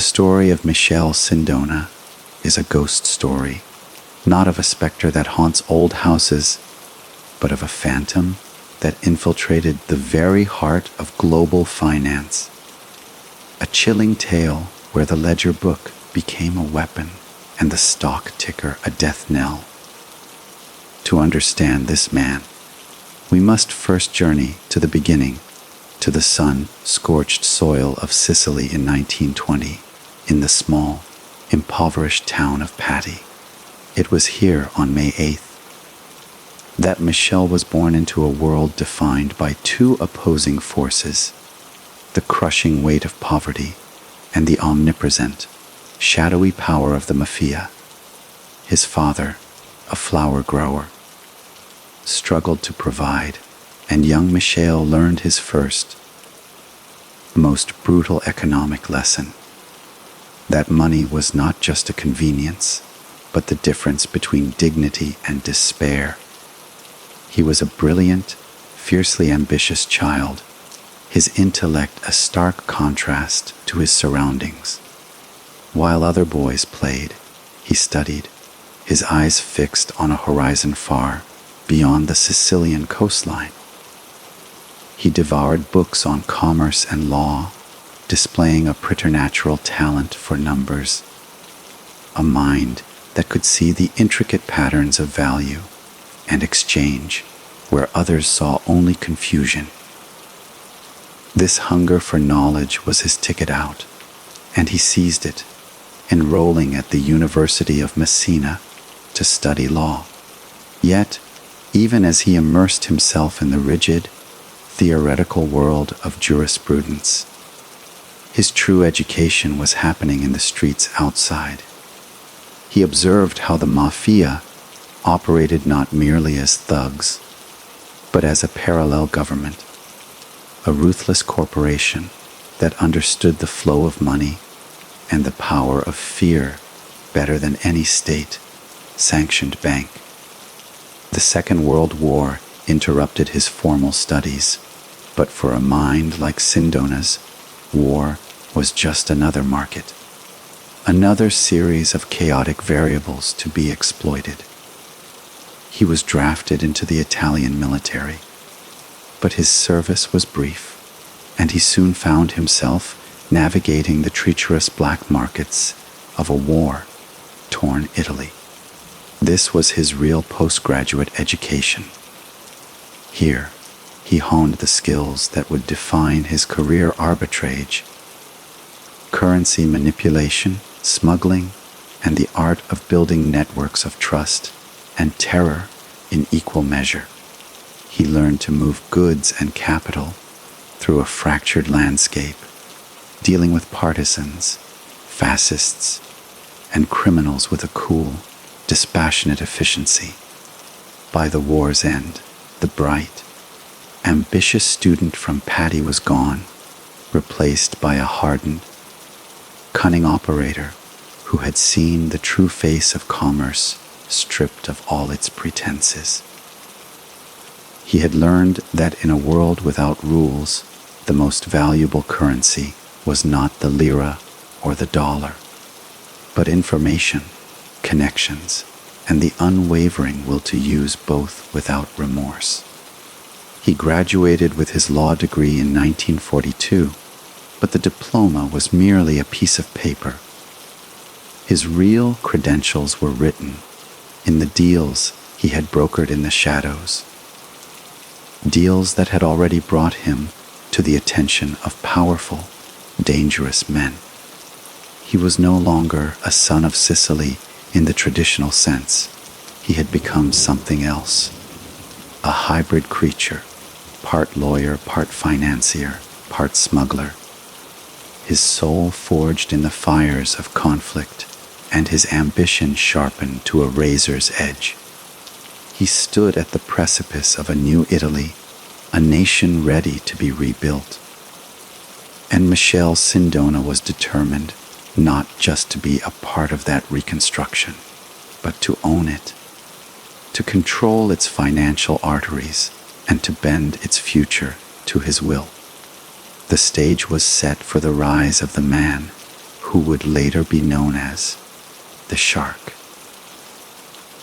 story of Michele Sindona is a ghost story, not of a specter that haunts old houses, but of a phantom that infiltrated the very heart of global finance. A chilling tale where the ledger book became a weapon and the stock ticker a death knell. To understand this man, we must first journey to the beginning, to the sun-scorched soil of Sicily in 1920, in the small, impoverished town of Patti. It was here on May 8th that Michele was born into a world defined by two opposing forces: the crushing weight of poverty and the omnipresent, shadowy power of the mafia. His father, a flower grower, struggled to provide, and young Michele learned his first, most brutal economic lesson: that money was not just a convenience, but the difference between dignity and despair. He was a brilliant, fiercely ambitious child, his intellect a stark contrast to his surroundings. While other boys played, he studied, his eyes fixed on a horizon far beyond the Sicilian coastline. He devoured books on commerce and law, displaying a preternatural talent for numbers, a mind that could see the intricate patterns of value and exchange where others saw only confusion. This hunger for knowledge was his ticket out, and he seized it, enrolling at the University of Messina to study law. Yet, even as he immersed himself in the rigid, theoretical world of jurisprudence, his true education was happening in the streets outside. He observed how the mafia operated not merely as thugs, but as a parallel government, a ruthless corporation that understood the flow of money and the power of fear better than any state-sanctioned bank. The Second World War interrupted his formal studies, but for a mind like Sindona's, war was just another market, another series of chaotic variables to be exploited. He was drafted into the Italian military, but his service was brief, and he soon found himself navigating the treacherous black markets of a war-torn Italy. This was his real postgraduate education. Here, he honed the skills that would define his career: arbitrage, currency manipulation, smuggling, and the art of building networks of trust and terror in equal measure. He learned to move goods and capital through a fractured landscape, dealing with partisans, fascists, and criminals with a cool, dispassionate efficiency. By the war's end, the bright, ambitious student from Patti was gone, replaced by a hardened, cunning operator who had seen the true face of commerce stripped of all its pretenses. He had learned that in a world without rules, the most valuable currency was not the lira or the dollar, but information, connections, and the unwavering will to use both without remorse. He graduated with his law degree in 1942, but the diploma was merely a piece of paper. His real credentials were written in the deals he had brokered in the shadows, deals that had already brought him to the attention of powerful, dangerous men. He was no longer a son of Sicily in the traditional sense. He had become something else, a hybrid creature, part lawyer, part financier, part smuggler. His soul forged in the fires of conflict, and his ambition sharpened to a razor's edge. He stood at the precipice of a new Italy, a nation ready to be rebuilt. And Michele Sindona was determined not just to be a part of that reconstruction, but to own it, to control its financial arteries, and to bend its future to his will. The stage was set for the rise of the man who would later be known as the shark,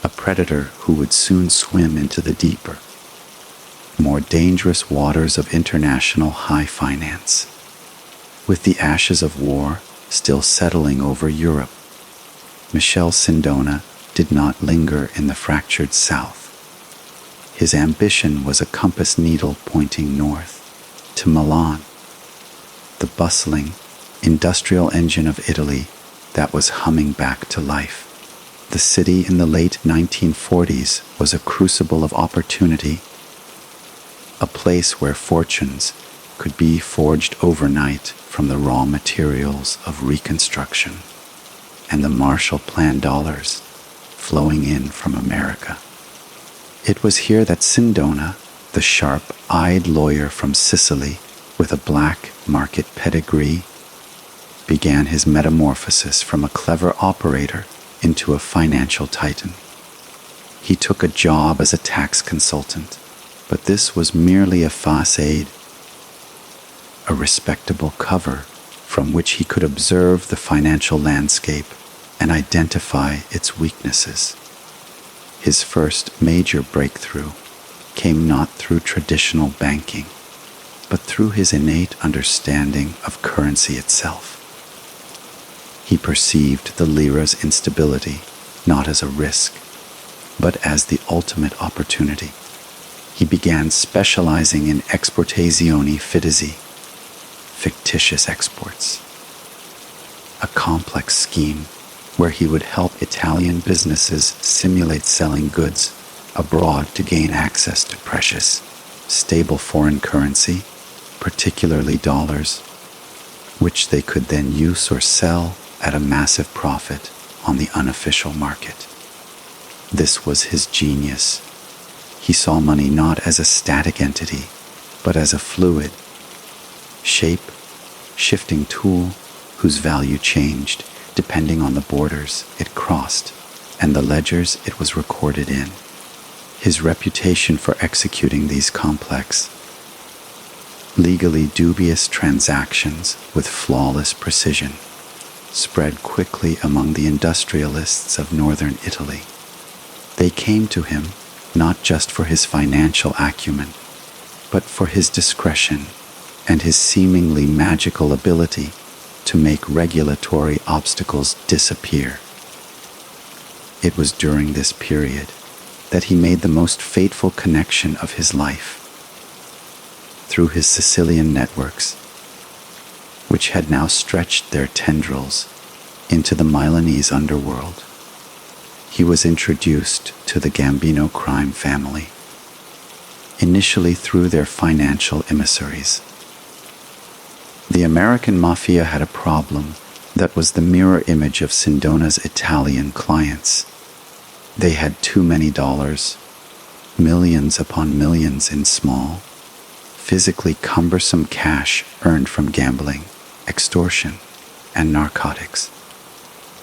a predator who would soon swim into the deeper, more dangerous waters of international high finance. With the ashes of war still settling over Europe, Michele Sindona did not linger in the fractured South. His ambition was a compass needle pointing north, to Milan, the bustling, industrial engine of Italy that was humming back to life. The city in the late 1940s was a crucible of opportunity, a place where fortunes could be forged overnight from the raw materials of reconstruction and the Marshall Plan dollars flowing in from America. It was here that Sindona, the sharp-eyed lawyer from Sicily with a black market pedigree, began his metamorphosis from a clever operator into a financial titan. He took a job as a tax consultant, but this was merely a facade, a respectable cover from which he could observe the financial landscape and identify its weaknesses. His first major breakthrough came not through traditional banking, but through his innate understanding of currency itself. He perceived the lira's instability not as a risk, but as the ultimate opportunity. He began specializing in esportazioni fittizi, fictitious exports, a complex scheme where he would help Italian businesses simulate selling goods abroad to gain access to precious, stable foreign currency, particularly dollars, which they could then use or sell at a massive profit on the unofficial market. This was his genius. He saw money not as a static entity, but as a fluid, shifting tool whose value changed depending on the borders it crossed and the ledgers it was recorded in. His reputation for executing these complex, legally dubious transactions with flawless precision spread quickly among the industrialists of northern Italy. They came to him not just for his financial acumen, but for his discretion and his seemingly magical ability to make regulatory obstacles disappear. It was during this period that he made the most fateful connection of his life. Through his Sicilian networks, which had now stretched their tendrils into the Milanese underworld, he was introduced to the Gambino crime family, initially through their financial emissaries. The American mafia had a problem that was the mirror image of Sindona's Italian clients. They had too many dollars, millions upon millions in small, physically cumbersome cash earned from gambling, extortion, and narcotics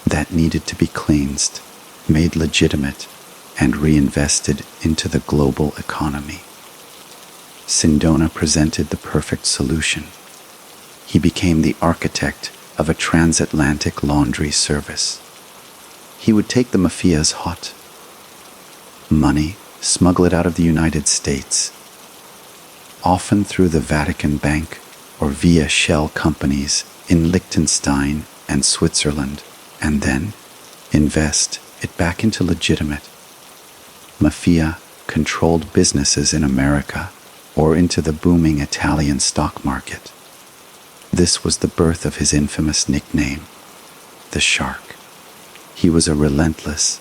that needed to be cleansed, made legitimate, and reinvested into the global economy. Sindona presented the perfect solution. He became the architect of a transatlantic laundry service. He would take the mafia's hot money, smuggle it out of the United States, often through the Vatican Bank or via shell companies in Liechtenstein and Switzerland, and then invest it back into legitimate, mafia-controlled businesses in America or into the booming Italian stock market. This was the birth of his infamous nickname, the Shark. He was a relentless,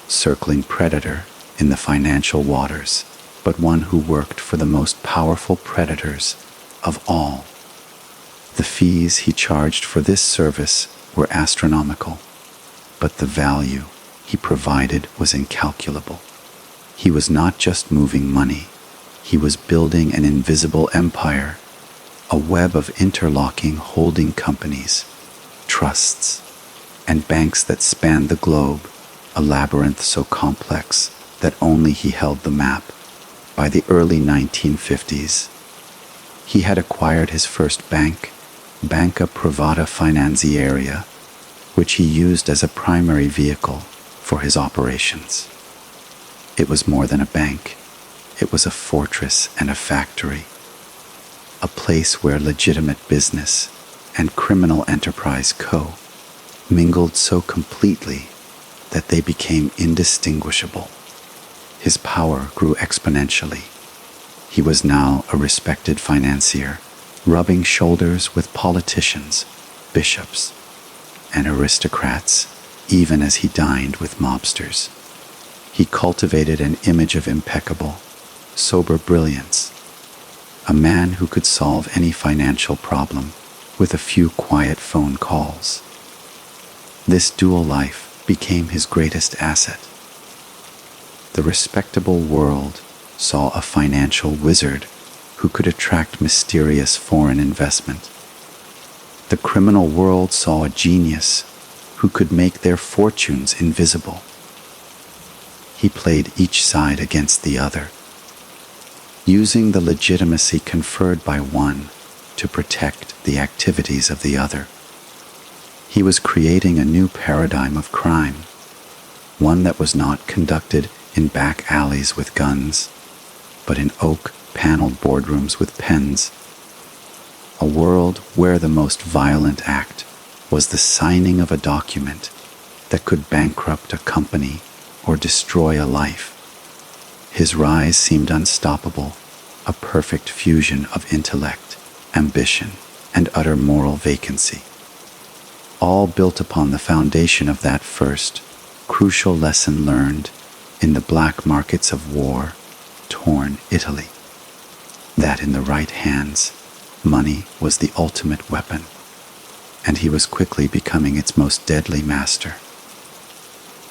circling predator in the financial waters, but one who worked for the most powerful predators of all. The fees he charged for this service were astronomical, but the value he provided was incalculable. He was not just moving money, he was building an invisible empire, a web of interlocking holding companies, trusts, and banks that spanned the globe, a labyrinth so complex that only he held the map. By the early 1950s, he had acquired his first bank, Banca Privata Finanziaria, which he used as a primary vehicle for his operations. It was more than a bank. It was a fortress and a factory, a place where legitimate business and criminal enterprise mingled so completely that they became indistinguishable. His power grew exponentially. He was now a respected financier, rubbing shoulders with politicians, bishops, and aristocrats, even as he dined with mobsters. He cultivated an image of impeccable, sober brilliance, a man who could solve any financial problem with a few quiet phone calls. This dual life became his greatest asset. The respectable world saw a financial wizard who could attract mysterious foreign investment. The criminal world saw a genius who could make their fortunes invisible. He played each side against the other, using the legitimacy conferred by one to protect the activities of the other. He was creating a new paradigm of crime, one that was not conducted in back alleys with guns, but in oak-paneled boardrooms with pens. A world where the most violent act was the signing of a document that could bankrupt a company or destroy a life. His rise seemed unstoppable, a perfect fusion of intellect, ambition, and utter moral vacancy, all built upon the foundation of that first, crucial lesson learned in the black markets of war-torn Italy, that in the right hands, money was the ultimate weapon, and he was quickly becoming its most deadly master.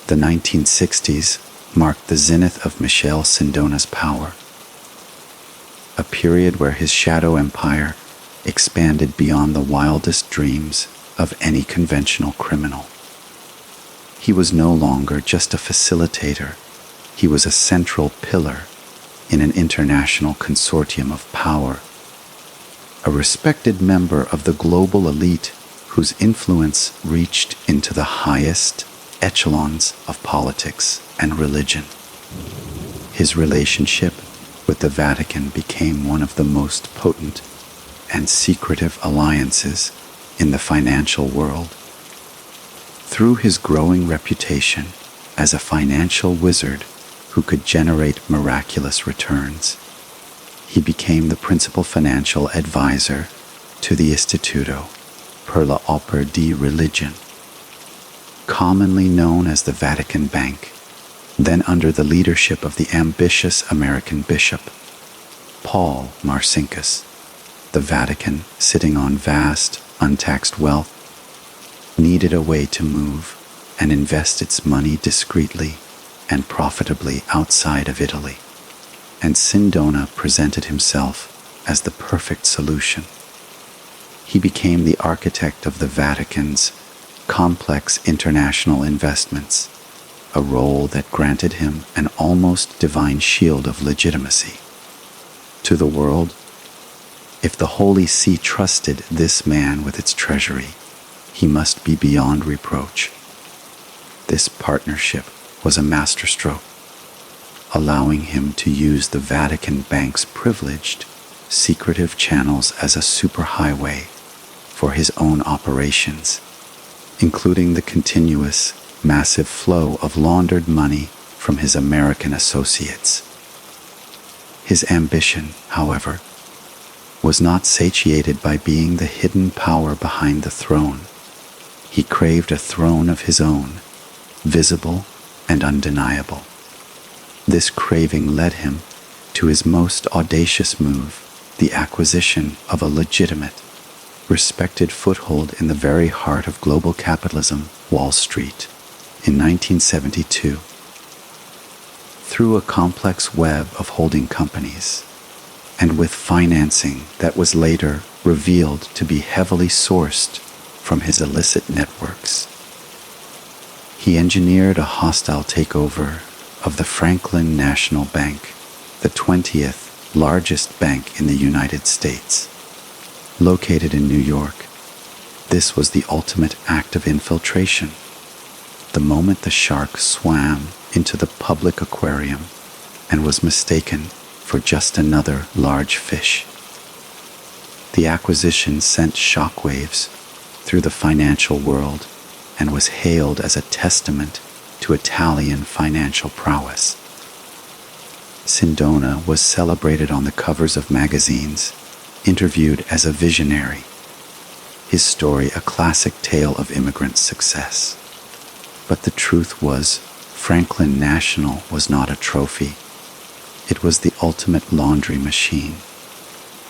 The 1960s marked the zenith of Michele Sindona's power, a period where his shadow empire expanded beyond the wildest dreams of any conventional criminal. He was no longer just a facilitator. He was a central pillar in an international consortium of power, a respected member of the global elite whose influence reached into the highest echelons of politics and religion. His relationship with the Vatican became one of the most potent and secretive alliances in the financial world. Through his growing reputation as a financial wizard who could generate miraculous returns, he became the principal financial advisor to the Istituto per l'Opera di Religione, commonly known as the Vatican Bank, then under the leadership of the ambitious American bishop, Paul Marcinkus. The Vatican, sitting on vast, untaxed wealth, needed a way to move and invest its money discreetly and profitably outside of Italy, and Sindona presented himself as the perfect solution. He became the architect of the Vatican's complex international investments, a role that granted him an almost divine shield of legitimacy. To the world, if the Holy See trusted this man with its treasury, he must be beyond reproach. This partnership was a masterstroke, allowing him to use the Vatican Bank's privileged, secretive channels as a superhighway for his own operations, including the continuous, massive flow of laundered money from his American associates. His ambition, however, was not satiated by being the hidden power behind the throne. He craved a throne of his own, visible and undeniable. This craving led him to his most audacious move, the acquisition of a legitimate, respected foothold in the very heart of global capitalism, Wall Street, in 1972. Through a complex web of holding companies, and with financing that was later revealed to be heavily sourced from his illicit networks, he engineered a hostile takeover of the Franklin National Bank, the 20th largest bank in the United States. Located in New York, This was the ultimate act of infiltration. The moment the shark swam into the public aquarium and was mistaken for just another large fish. The acquisition sent shockwaves through the financial world and was hailed as a testament to Italian financial prowess. Sindona was celebrated on the covers of magazines, interviewed as a visionary, his story a classic tale of immigrant success. But the truth was, Franklin National was not a trophy. It was the ultimate laundry machine.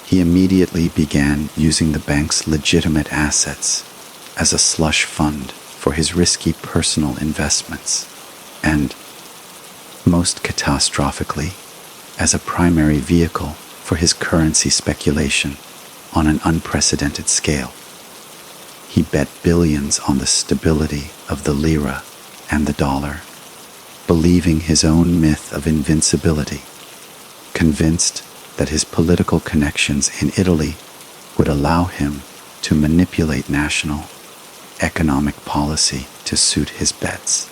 He immediately began using the bank's legitimate assets as a slush fund for his risky personal investments, and, most catastrophically, as a primary vehicle for his currency speculation on an unprecedented scale. He bet billions on the stability of the lira and the dollar, believing his own myth of invincibility, convinced that his political connections in Italy would allow him to manipulate national economic policy to suit his bets.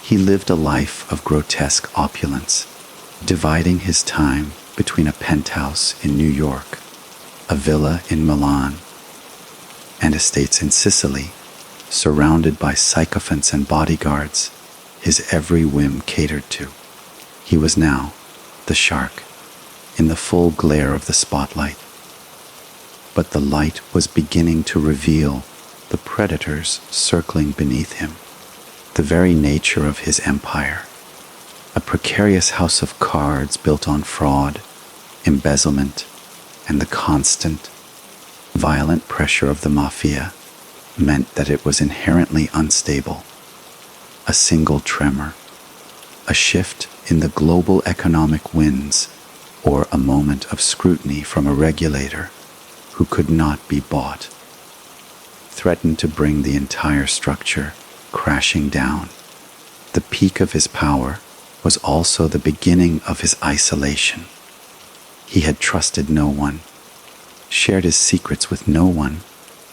He lived a life of grotesque opulence, dividing his time between a penthouse in New York, a villa in Milan, and estates in Sicily, surrounded by sycophants and bodyguards, his every whim catered to. He was now the shark, in the full glare of the spotlight. But the light was beginning to reveal the predators circling beneath him, the very nature of his empire, a precarious house of cards built on fraud, embezzlement, and the constant, violent pressure of the mafia meant that it was inherently unstable. A single tremor, a shift in the global economic winds, or a moment of scrutiny from a regulator who could not be bought, threatened to bring the entire structure crashing down. The peak of his power was also the beginning of his isolation. He had trusted no one, shared his secrets with no one,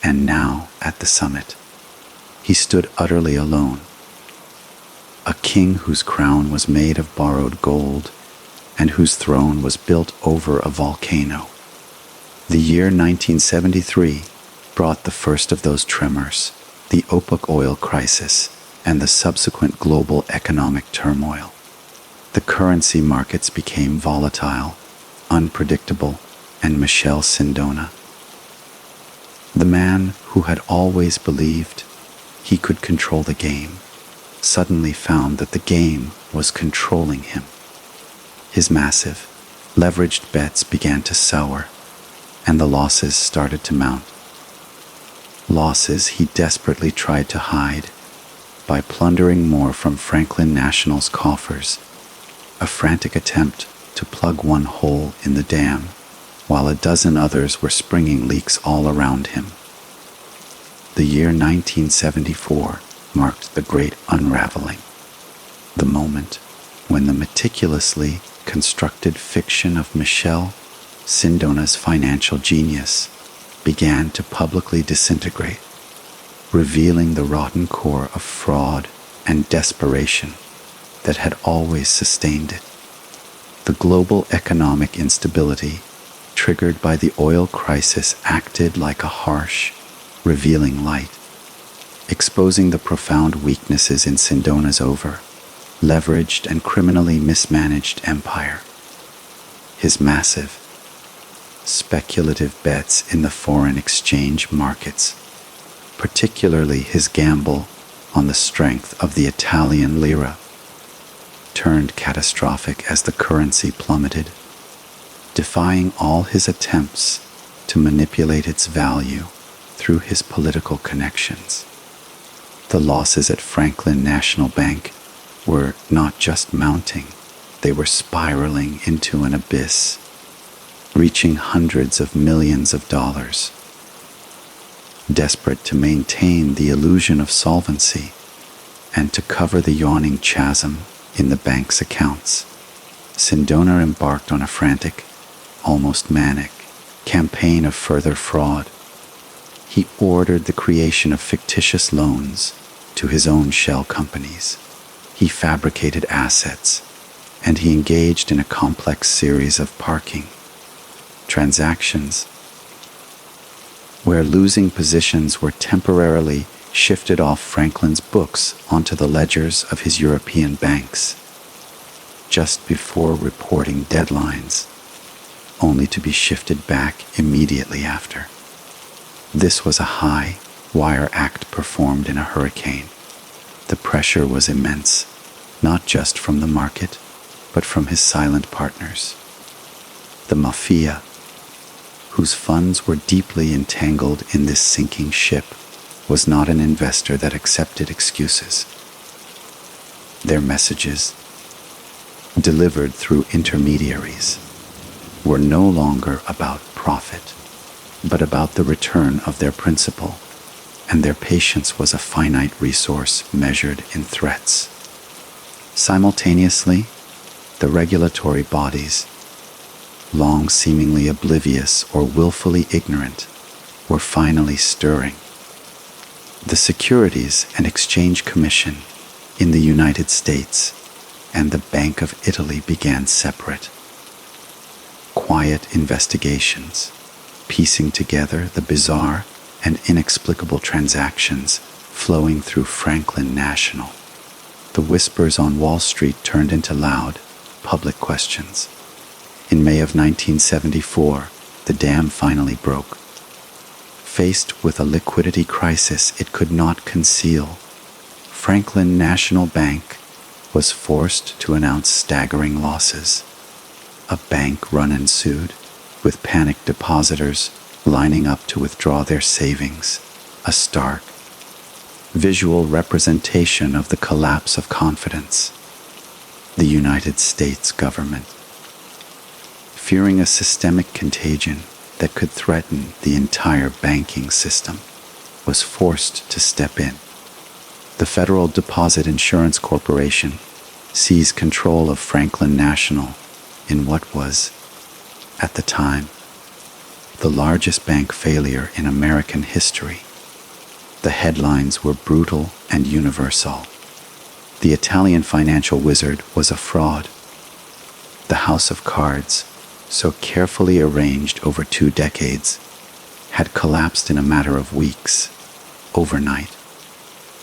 and now, at the summit, he stood utterly alone. A king whose crown was made of borrowed gold and whose throne was built over a volcano. The year 1973 brought the first of those tremors, the OPEC oil crisis, and the subsequent global economic turmoil. The currency markets became volatile, unpredictable, and Michele Sindona, the man who had always believed he could control the game, suddenly found that the game was controlling him. His massive, leveraged bets began to sour, and the losses started to mount. Losses he desperately tried to hide by plundering more from Franklin National's coffers, a frantic attempt to plug one hole in the dam, while a dozen others were springing leaks all around him. The year 1974 marked the great unraveling, the moment when the meticulously constructed fiction of Michele Sindona's financial genius began to publicly disintegrate, revealing the rotten core of fraud and desperation that had always sustained it. The global economic instability triggered by the oil crisis acted like a harsh, revealing light, exposing the profound weaknesses in Sindona's leveraged and criminally mismanaged empire. His massive, speculative bets in the foreign exchange markets, particularly his gamble on the strength of the Italian lira, turned catastrophic as the currency plummeted, defying all his attempts to manipulate its value through his political connections. The losses at Franklin National Bank were not just mounting, they were spiraling into an abyss, reaching hundreds of millions of dollars. Desperate to maintain the illusion of solvency and to cover the yawning chasm in the bank's accounts, Sindona embarked on a frantic, almost manic, campaign of further fraud. He ordered the creation of fictitious loans to his own shell companies. He fabricated assets, and he engaged in a complex series of parking transactions where losing positions were temporarily shifted off Franklin's books onto the ledgers of his European banks just before reporting deadlines, only to be shifted back immediately after. This was a high wire act performed in a hurricane. The pressure was immense, not just from the market, but from his silent partners. The mafia, whose funds were deeply entangled in this sinking ship, was not an investor that accepted excuses. Their messages, delivered through intermediaries, were no longer about profit, but about the return of their principal, and their patience was a finite resource measured in threats. Simultaneously, the regulatory bodies, long seemingly oblivious or willfully ignorant, were finally stirring. The Securities and Exchange Commission in the United States and the Bank of Italy began separate, quiet investigations, piecing together the bizarre and inexplicable transactions flowing through Franklin National. The whispers on Wall Street turned into loud, public questions. In May of 1974, the dam finally broke. Faced with a liquidity crisis it could not conceal, Franklin National Bank was forced to announce staggering losses. A bank run ensued, with panicked depositors lining up to withdraw their savings, a stark, visual representation of the collapse of confidence. The United States government, fearing a systemic contagion that could threaten the entire banking system, was forced to step in. The Federal Deposit Insurance Corporation seized control of Franklin National in what was, at the time, the largest bank failure in American history. The headlines were brutal and universal. The Italian financial wizard was a fraud. The house of cards, so carefully arranged over 2 decades, had collapsed in a matter of weeks, overnight.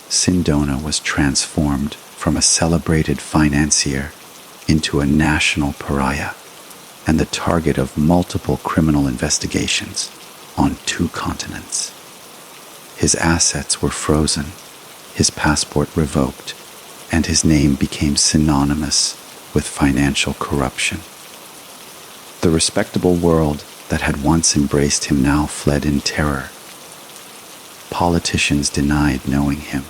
Sindona was transformed from a celebrated financier into a national pariah and the target of multiple criminal investigations on 2 continents. His assets were frozen, his passport revoked, and his name became synonymous with financial corruption. The respectable world that had once embraced him now fled in terror. Politicians denied knowing him.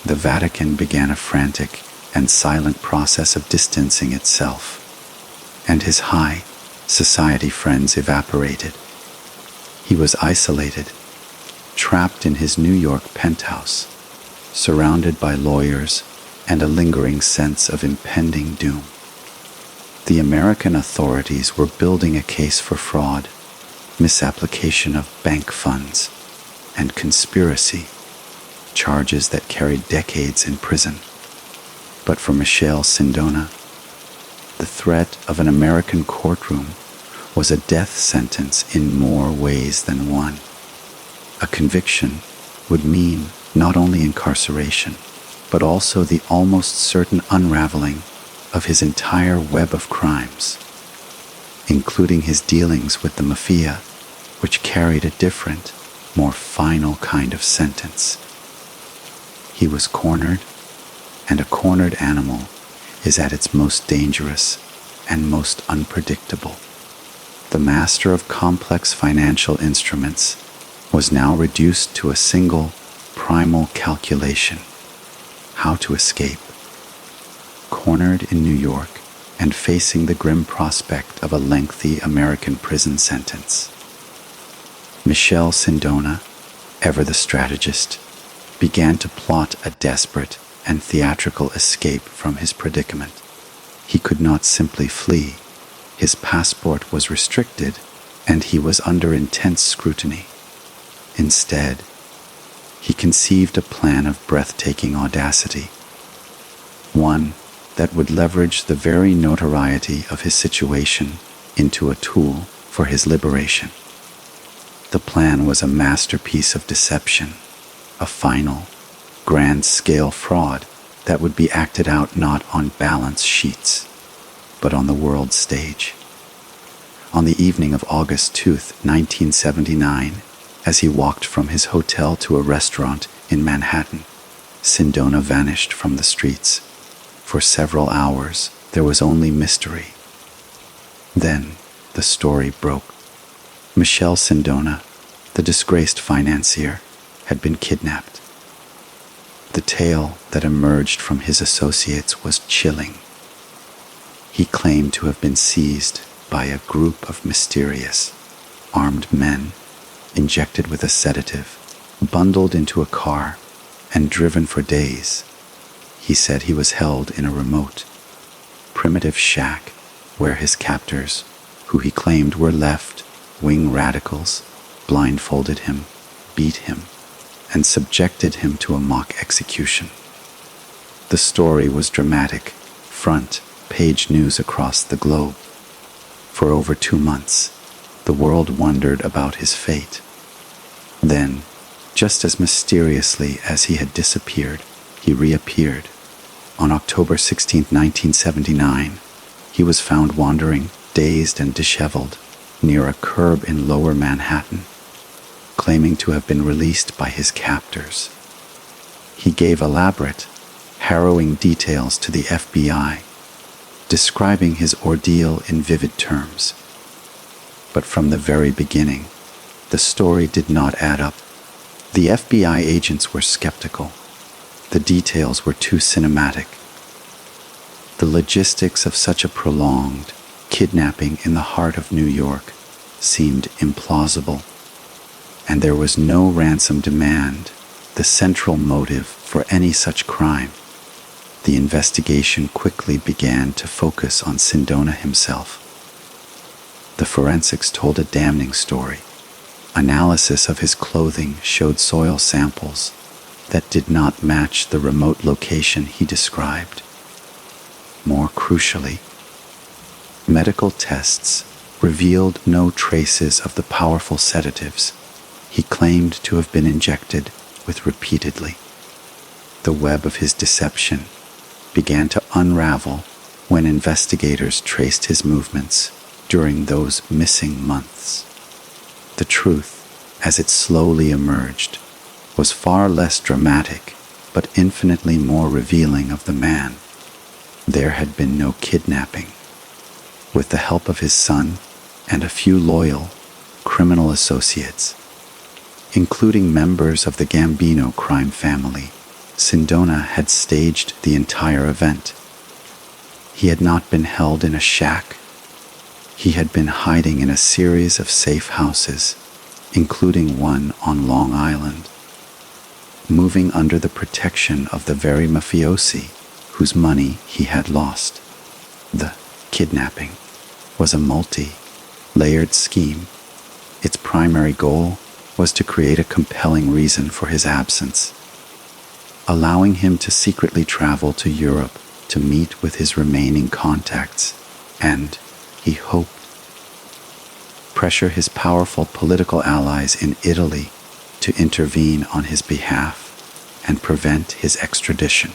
The Vatican began a frantic and silent process of distancing itself, and his high society friends evaporated. He was isolated, trapped in his New York penthouse, surrounded by lawyers and a lingering sense of impending doom. The American authorities were building a case for fraud, misapplication of bank funds, and conspiracy, charges that carried decades in prison. But for Michele Sindona, the threat of an American courtroom was a death sentence in more ways than one. A conviction would mean not only incarceration, but also the almost certain unraveling of his entire web of crimes, including his dealings with the mafia, which carried a different, more final kind of sentence. He was cornered, and a cornered animal is at its most dangerous and most unpredictable. The master of complex financial instruments was now reduced to a single, primal calculation: how to escape. Cornered in New York and facing the grim prospect of a lengthy American prison sentence, Michele Sindona, ever the strategist, began to plot a desperate and theatrical escape from his predicament. He could not simply flee. His passport was restricted, and he was under intense scrutiny. Instead, he conceived a plan of breathtaking audacity, one that would leverage the very notoriety of his situation into a tool for his liberation. The plan was a masterpiece of deception, a final, grand-scale fraud that would be acted out not on balance sheets, but on the world stage. On the evening of August 2nd, 1979, as he walked from his hotel to a restaurant in Manhattan, Sindona vanished from the streets. For several hours, there was only mystery. Then, the story broke. Michele Sindona, the disgraced financier, had been kidnapped. The tale that emerged from his associates was chilling. He claimed to have been seized by a group of mysterious, armed men, injected with a sedative, bundled into a car, and driven for days. He said he was held in a remote, primitive shack where his captors, who he claimed were left-wing radicals, blindfolded him, beat him, and subjected him to a mock execution. The story was dramatic, front-page news across the globe. For over 2 months, the world wondered about his fate. Then, just as mysteriously as he had disappeared, he reappeared. On October 16, 1979, he was found wandering, dazed and disheveled, near a curb in Lower Manhattan, claiming to have been released by his captors. He gave elaborate, harrowing details to the FBI, describing his ordeal in vivid terms. But from the very beginning, the story did not add up. The FBI agents were skeptical. The details were too cinematic. The logistics of such a prolonged kidnapping in the heart of New York seemed implausible. And there was no ransom demand, the central motive for any such crime. The investigation quickly began to focus on Sindona himself. The forensics told a damning story. Analysis of his clothing showed soil samples that did not match the remote location he described. More crucially, medical tests revealed no traces of the powerful sedatives he claimed to have been injected with repeatedly. The web of his deception began to unravel when investigators traced his movements during those missing months. The truth, as it slowly emerged, was far less dramatic, but infinitely more revealing of the man. There had been no kidnapping. With the help of his son and a few loyal criminal associates, including members of the Gambino crime family, Sindona had staged the entire event. He had not been held in a shack. He had been hiding in a series of safe houses, including one on Long Island, moving under the protection of the very mafiosi whose money he had lost. The kidnapping was a multi-layered scheme. Its primary goal was to create a compelling reason for his absence, allowing him to secretly travel to Europe to meet with his remaining contacts and, he hoped, pressure his powerful political allies in Italy to intervene on his behalf and prevent his extradition.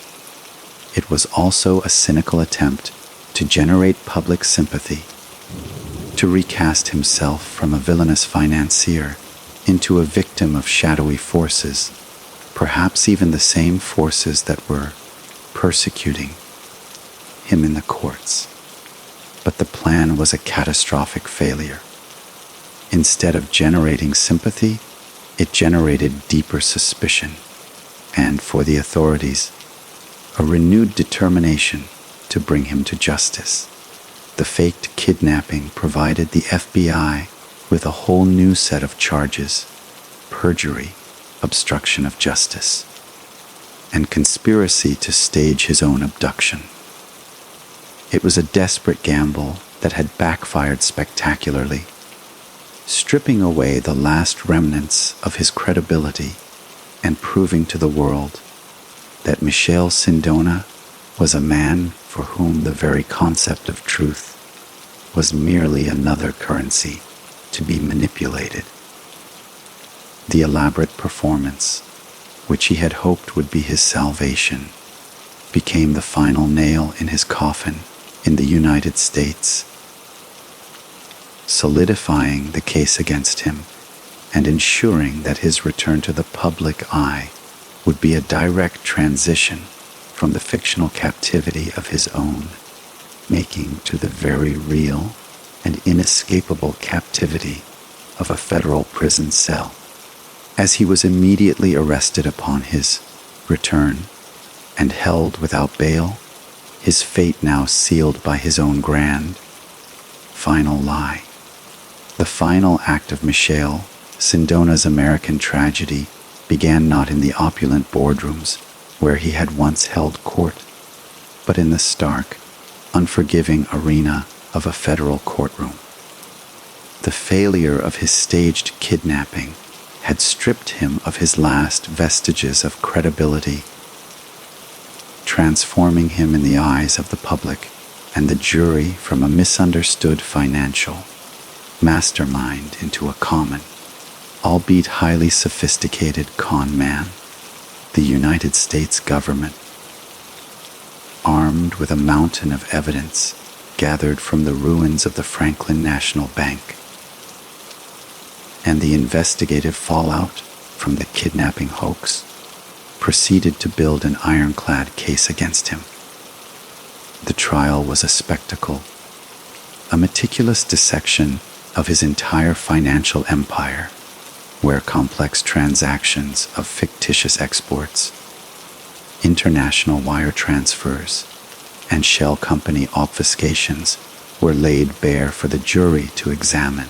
It was also a cynical attempt to generate public sympathy, to recast himself from a villainous financier into a victim of shadowy forces, perhaps even the same forces that were persecuting him in the courts. But the plan was a catastrophic failure. Instead of generating sympathy, it generated deeper suspicion, and for the authorities, a renewed determination to bring him to justice. The faked kidnapping provided the FBI with a whole new set of charges: perjury, obstruction of justice, and conspiracy to stage his own abduction. It was a desperate gamble that had backfired spectacularly. stripping away the last remnants of his credibility and proving to the world that Michele Sindona was a man for whom the very concept of truth was merely another currency to be manipulated. The elaborate performance, which he had hoped would be his salvation, became the final nail in his coffin in the United States, solidifying the case against him and ensuring that his return to the public eye would be a direct transition from the fictional captivity of his own making to the very real and inescapable captivity of a federal prison cell. As he was immediately arrested upon his return and held without bail, his fate now sealed by his own grand, final lie. The final act of Michele Sindona's American tragedy began not in the opulent boardrooms where he had once held court, but in the stark, unforgiving arena of a federal courtroom. The failure of his staged kidnapping had stripped him of his last vestiges of credibility, transforming him in the eyes of the public and the jury from a misunderstood financial mastermind into a common, albeit highly sophisticated con man. The United States government, armed with a mountain of evidence gathered from the ruins of the Franklin National Bank and the investigative fallout from the kidnapping hoax, proceeded to build an ironclad case against him. The trial was a spectacle, a meticulous dissection of his entire financial empire, where complex transactions of fictitious exports, international wire transfers, and shell company obfuscations were laid bare for the jury to examine.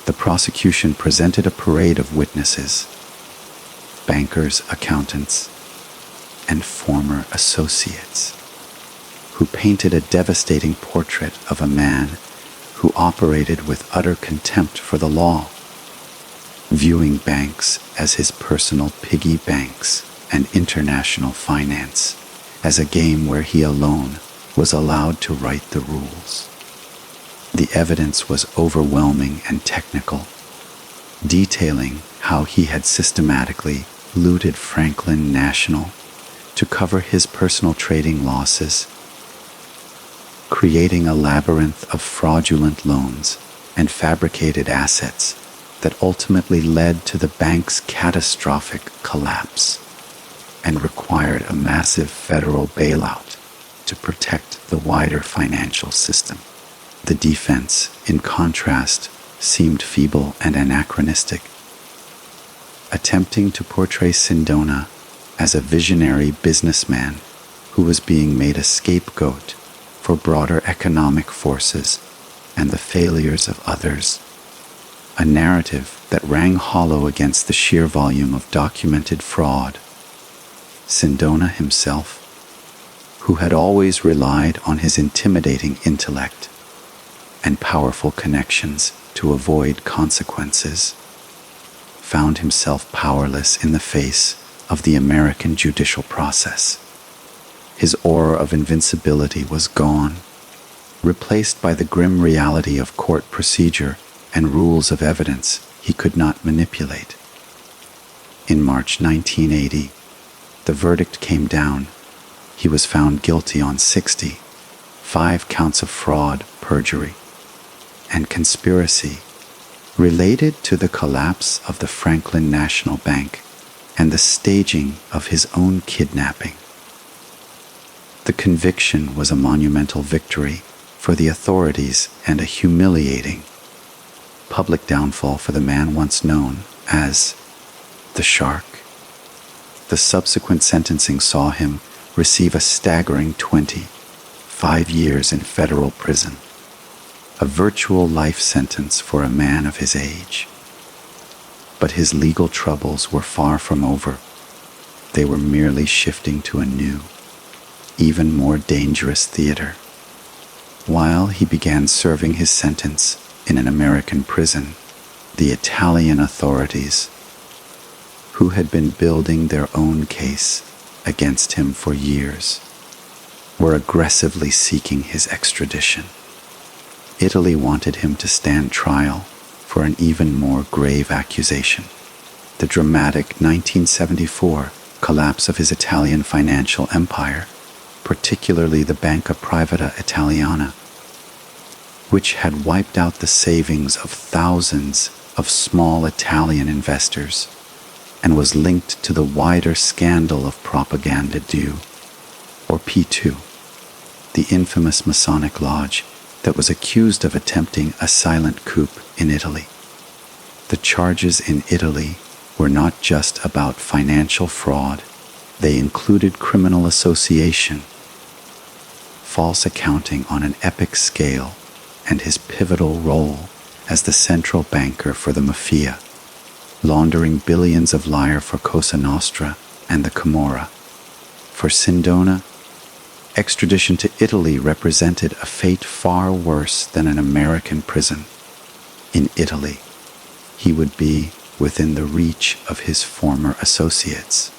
The prosecution presented a parade of witnesses, bankers, accountants, and former associates, who painted a devastating portrait of a man who operated with utter contempt for the law, viewing banks as his personal piggy banks and international finance as a game where he alone was allowed to write the rules. The evidence was overwhelming and technical, detailing how he had systematically looted Franklin National to cover his personal trading losses, creating a labyrinth of fraudulent loans and fabricated assets that ultimately led to the bank's catastrophic collapse and required a massive federal bailout to protect the wider financial system. The defense, in contrast, seemed feeble and anachronistic, attempting to portray Sindona as a visionary businessman who was being made a scapegoat for broader economic forces and the failures of others, a narrative that rang hollow against the sheer volume of documented fraud. Sindona himself, who had always relied on his intimidating intellect and powerful connections to avoid consequences, found himself powerless in the face of the American judicial process. His aura of invincibility was gone, replaced by the grim reality of court procedure and rules of evidence he could not manipulate. In March 1980, the verdict came down. He was found guilty on 5 counts of fraud, perjury, and conspiracy related to the collapse of the Franklin National Bank and the staging of his own kidnapping. The conviction was a monumental victory for the authorities and a humiliating public downfall for the man once known as the Shark. The subsequent sentencing saw him receive a staggering 25 years in federal prison, a virtual life sentence for a man of his age. But his legal troubles were far from over. They were merely shifting to a new, even more dangerous theater. While he began serving his sentence in an American prison, The Italian authorities, who had been building their own case against him for years, were aggressively seeking his extradition. Italy wanted him to stand trial for an even more grave accusation: the dramatic 1974 collapse of his Italian financial empire, particularly the Banca Privata Italiana, which had wiped out the savings of thousands of small Italian investors and was linked to the wider scandal of Propaganda Due, or P2, the infamous Masonic lodge that was accused of attempting a silent coup in Italy. The charges in Italy were not just about financial fraud, they included criminal association, false accounting on an epic scale, and his pivotal role as the central banker for the mafia, laundering billions of lire for Cosa Nostra and the Camorra. For Sindona, extradition to Italy represented a fate far worse than an American prison. In Italy, he would be within the reach of his former associates,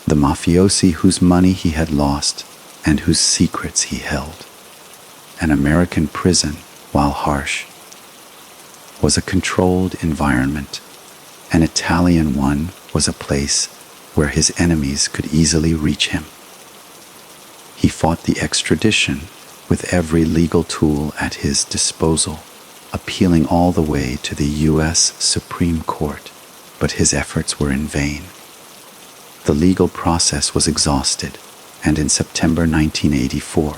the mafiosi whose money he had lost and whose secrets he held. An American prison, while harsh, was a controlled environment. An Italian one was a place where his enemies could easily reach him. He fought the extradition with every legal tool at his disposal, appealing all the way to the U.S. Supreme Court, but his efforts were in vain. The legal process was exhausted, and in September 1984,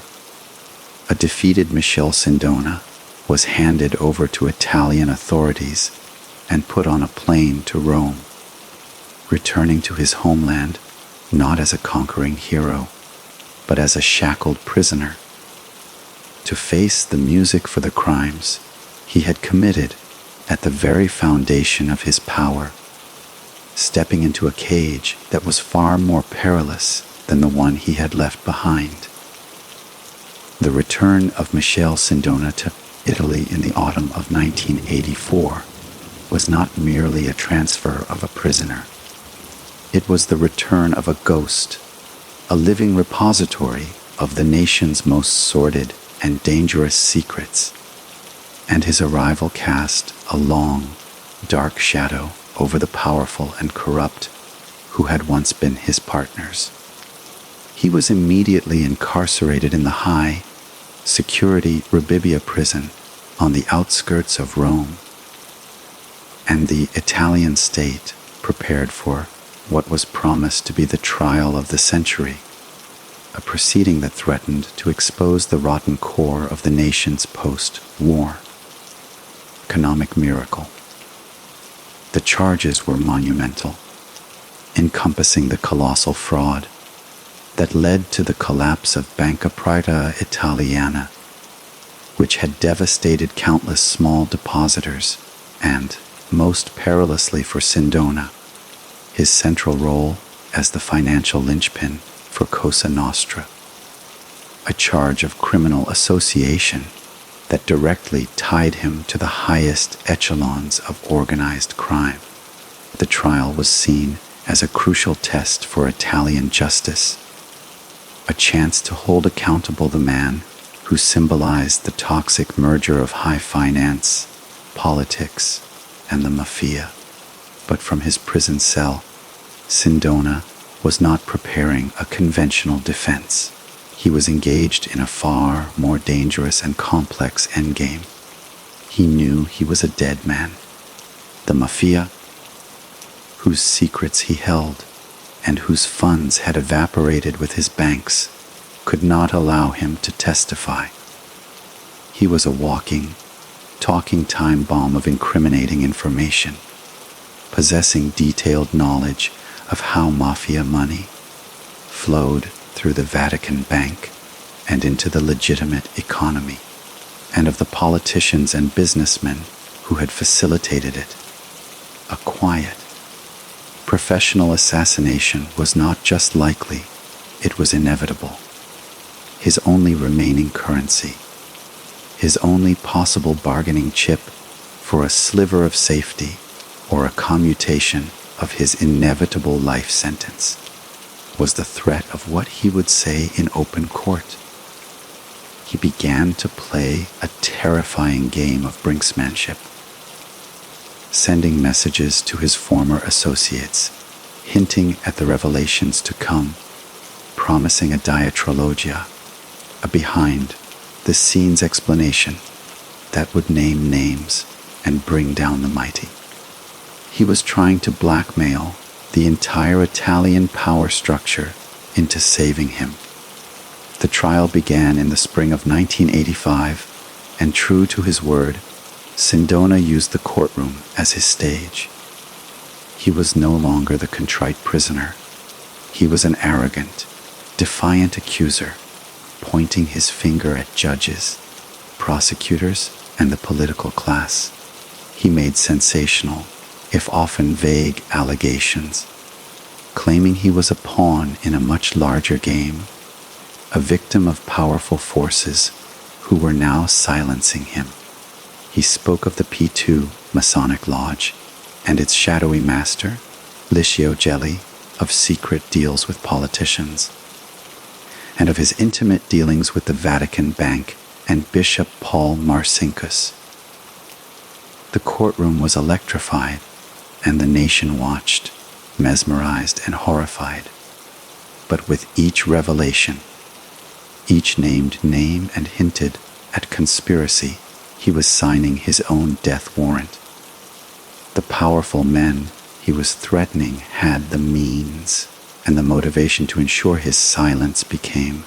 a defeated Michele Sindona was handed over to Italian authorities and put on a plane to Rome, returning to his homeland not as a conquering hero, but as a shackled prisoner, to face the music for the crimes he had committed at the very foundation of his power, stepping into a cage that was far more perilous than the one he had left behind. The return of Michele Sindona to Italy in the autumn of 1984 was not merely a transfer of a prisoner. It was the return of a ghost, a living repository of the nation's most sordid and dangerous secrets, and his arrival cast a long, dark shadow over the powerful and corrupt who had once been his partners. He was immediately incarcerated in the high security Rebibbia prison on the outskirts of Rome, and the Italian state prepared for what was promised to be the trial of the century, a proceeding that threatened to expose the rotten core of the nation's post-war economic miracle. The charges were monumental, encompassing the colossal fraud that led to the collapse of Banca Privata Italiana, which had devastated countless small depositors, and, most perilously for Sindona, his central role as the financial linchpin for Cosa Nostra, a charge of criminal association that directly tied him to the highest echelons of organized crime. The trial was seen as a crucial test for Italian justice, a chance to hold accountable the man who symbolized the toxic merger of high finance, politics, and the mafia. But from his prison cell, Sindona was not preparing a conventional defense. He was engaged in a far more dangerous and complex endgame. He knew he was a dead man. The mafia, whose secrets he held and whose funds had evaporated with his banks, could not allow him to testify. He was a walking, talking time bomb of incriminating information, possessing detailed knowledge of how mafia money flowed through the Vatican Bank and into the legitimate economy, and of the politicians and businessmen who had facilitated it. A quiet, professional assassination was not just likely, it was inevitable. His only remaining currency, his only possible bargaining chip for a sliver of safety or a commutation of his inevitable life sentence was the threat of what he would say in open court. He began to play a terrifying game of brinksmanship, sending messages to his former associates, hinting at the revelations to come, promising a diatrologia, a behind-the-scenes explanation that would name names and bring down the mighty. He was trying to blackmail the entire Italian power structure into saving him. The trial began in the spring of 1985, and true to his word, Sindona used the courtroom as his stage. He was no longer the contrite prisoner. He was an arrogant, defiant accuser, pointing his finger at judges, prosecutors, and the political class. He made sensational, if often vague, allegations, claiming he was a pawn in a much larger game, a victim of powerful forces who were now silencing him. He spoke of the P2 Masonic Lodge and its shadowy master, Licio Gelli, of secret deals with politicians, and of his intimate dealings with the Vatican Bank and Bishop Paul Marcinkus. The courtroom was electrified, and the nation watched, mesmerized and horrified. But with each revelation, each named name and hinted at conspiracy, he was signing his own death warrant. The powerful men he was threatening had the means and the motivation to ensure his silence became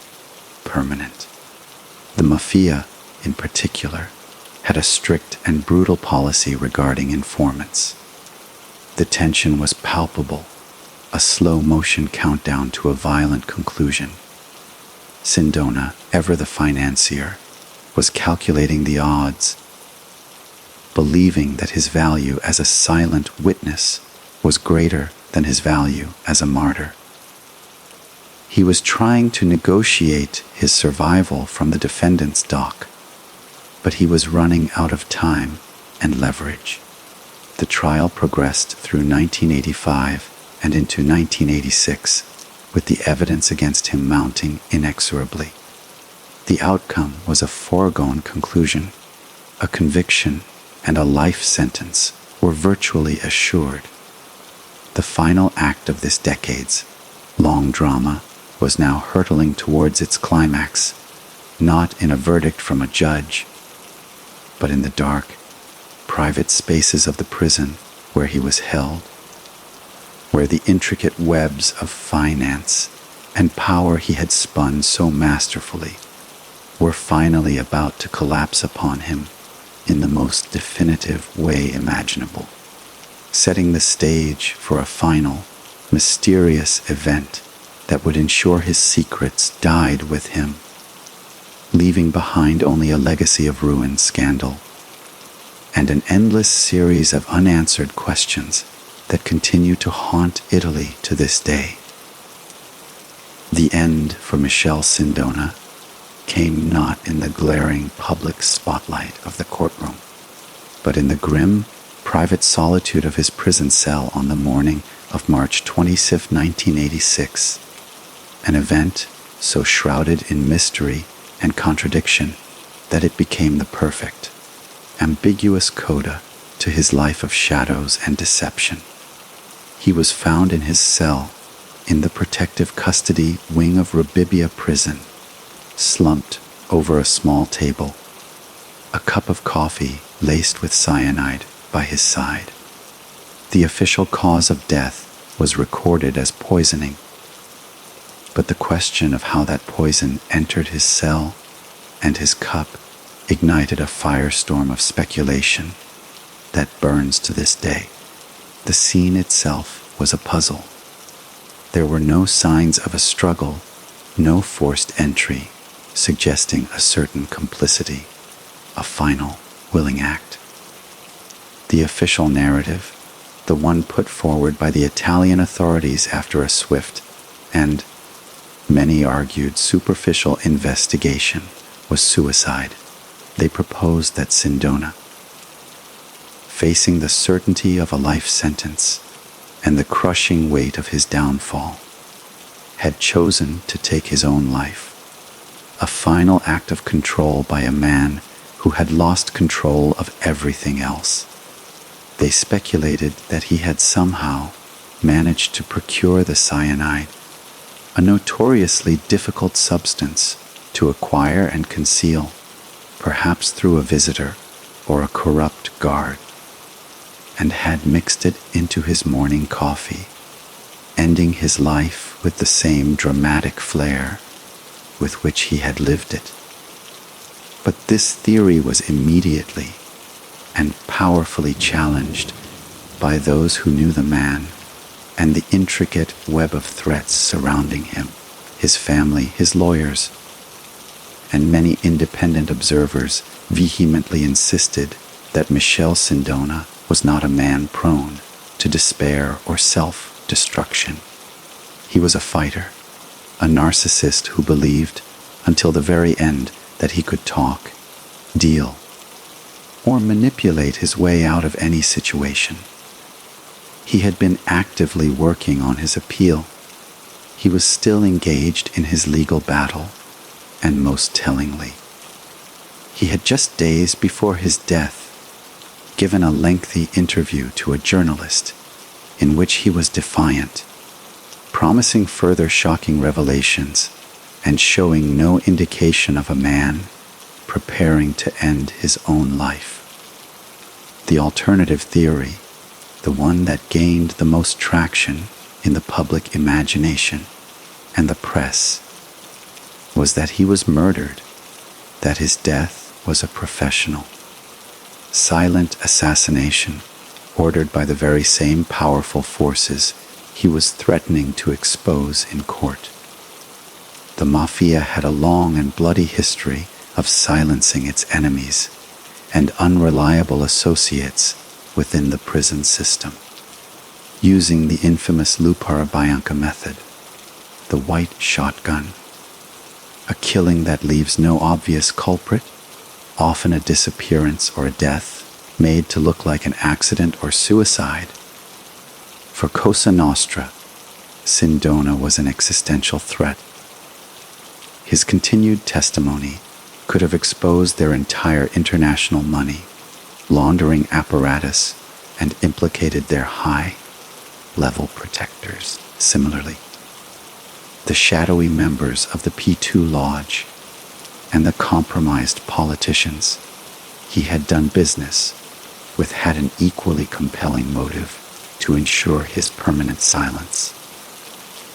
permanent. The mafia, in particular, had a strict and brutal policy regarding informants. The tension was palpable, a slow-motion countdown to a violent conclusion. Sindona, ever the financier, was calculating the odds, believing that his value as a silent witness was greater than his value as a martyr. He was trying to negotiate his survival from the defendant's dock, but he was running out of time and leverage. The trial progressed through 1985 and into 1986, with the evidence against him mounting inexorably. The outcome was a foregone conclusion. A conviction and a life sentence were virtually assured. The final act of this decade's long drama was now hurtling towards its climax, not in a verdict from a judge, but in the dark, private spaces of the prison where he was held, where the intricate webs of finance and power he had spun so masterfully were finally about to collapse upon him in the most definitive way imaginable, setting the stage for a final, mysterious event that would ensure his secrets died with him, leaving behind only a legacy of ruin, scandal, and an endless series of unanswered questions that continue to haunt Italy to this day. The end for Michele Sindona came not in the glaring public spotlight of the courtroom, but in the grim, private solitude of his prison cell on the morning of March 25, 1986, an event so shrouded in mystery and contradiction that it became the perfect, ambiguous coda to his life of shadows and deception. He was found in his cell in the protective custody wing of Rebibbia prison, slumped over a small table, a cup of coffee laced with cyanide by his side. The official cause of death was recorded as poisoning, but the question of how that poison entered his cell and his cup ignited a firestorm of speculation that burns to this day. The scene itself was a puzzle. There were no signs of a struggle, no forced entry suggesting a certain complicity, a final, willing act. The official narrative, the one put forward by the Italian authorities after a swift and, many argued, superficial investigation, was suicide. They proposed that Sindona, facing the certainty of a life sentence and the crushing weight of his downfall, had chosen to take his own life, a final act of control by a man who had lost control of everything else. They speculated that he had somehow managed to procure the cyanide, a notoriously difficult substance to acquire and conceal, perhaps through a visitor or a corrupt guard, and had mixed it into his morning coffee, ending his life with the same dramatic flair with which he had lived it. But this theory was immediately and powerfully challenged by those who knew the man and the intricate web of threats surrounding him, his family, his lawyers, and many independent observers vehemently insisted that Michele Sindona was not a man prone to despair or self-destruction. He was a fighter, a narcissist who believed until the very end that he could talk, deal, or manipulate his way out of any situation. He had been actively working on his appeal. He was still engaged in his legal battle, and most tellingly, he had just days before his death given a lengthy interview to a journalist in which he was defiant, promising further shocking revelations and showing no indication of a man preparing to end his own life. The alternative theory, the one that gained the most traction in the public imagination and the press, was that he was murdered, that his death was a professional, silent assassination ordered by the very same powerful forces he was threatening to expose in court. The mafia had a long and bloody history of silencing its enemies and unreliable associates within the prison system, using the infamous Lupara Bianca method, the white shotgun, a killing that leaves no obvious culprit, often a disappearance or a death made to look like an accident or suicide. For Cosa Nostra, Sindona was an existential threat. His continued testimony could have exposed their entire international money laundering apparatus and implicated their high-level protectors. Similarly, the shadowy members of the P2 Lodge and the compromised politicians he had done business with had an equally compelling motive to ensure his permanent silence.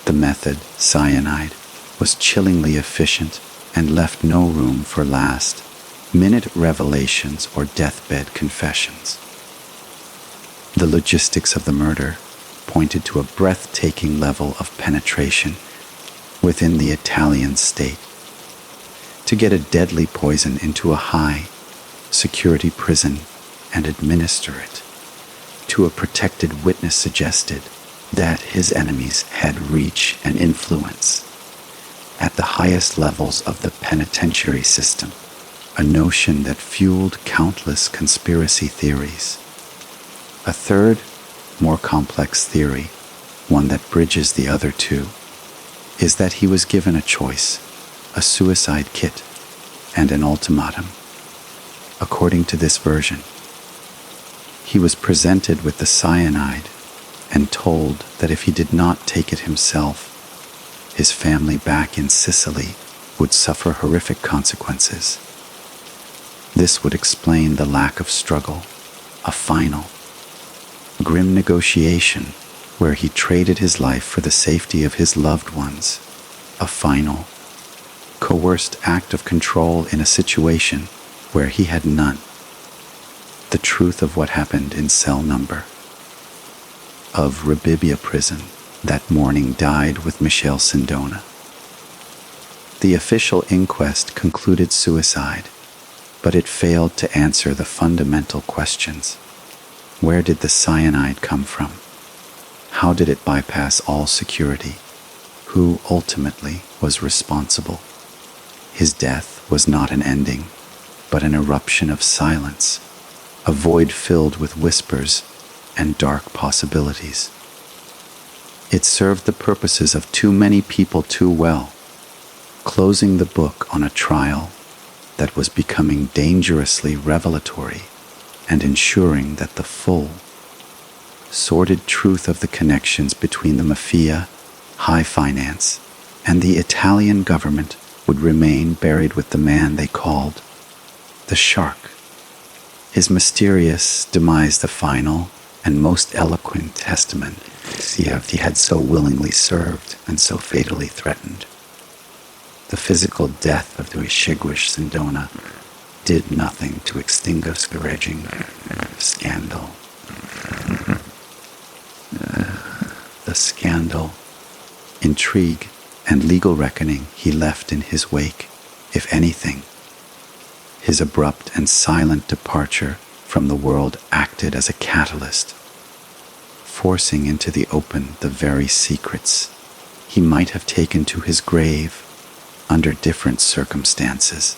The method, cyanide, was chillingly efficient and left no room for last-minute revelations or deathbed confessions. The logistics of the murder pointed to a breathtaking level of penetration within the Italian state. To get a deadly poison into a high-security prison and administer it to a protected witness suggested that his enemies had reach and influence at the highest levels of the penitentiary system, a notion that fueled countless conspiracy theories. A third, more complex theory, one that bridges the other two, is that he was given a choice, a suicide kit, and an ultimatum. According to this version, he was presented with the cyanide and told that if he did not take it himself, his family back in Sicily would suffer horrific consequences. This would explain the lack of struggle, a final, grim negotiation where he traded his life for the safety of his loved ones, a final, coerced act of control in a situation where he had none. The truth of what happened in cell number of Rebibbia prison that morning died with Michele Sindona. The official inquest concluded suicide, but it failed to answer the fundamental questions. Where did the cyanide come from? How did it bypass all security? Who ultimately was responsible? His death was not an ending, but an eruption of silence, a void filled with whispers and dark possibilities. It served the purposes of too many people too well, closing the book on a trial that was becoming dangerously revelatory and ensuring that the full, sordid truth of the connections between the mafia, high finance, and the Italian government would remain buried with the man they called the Shark. His mysterious demise, the final and most eloquent testament he had so willingly served and so fatally threatened. The physical death of Michele Sindona did nothing to extinguish the raging scandal. The scandal, intrigue, and legal reckoning he left in his wake, if anything. His abrupt and silent departure from the world acted as a catalyst, forcing into the open the very secrets he might have taken to his grave under different circumstances.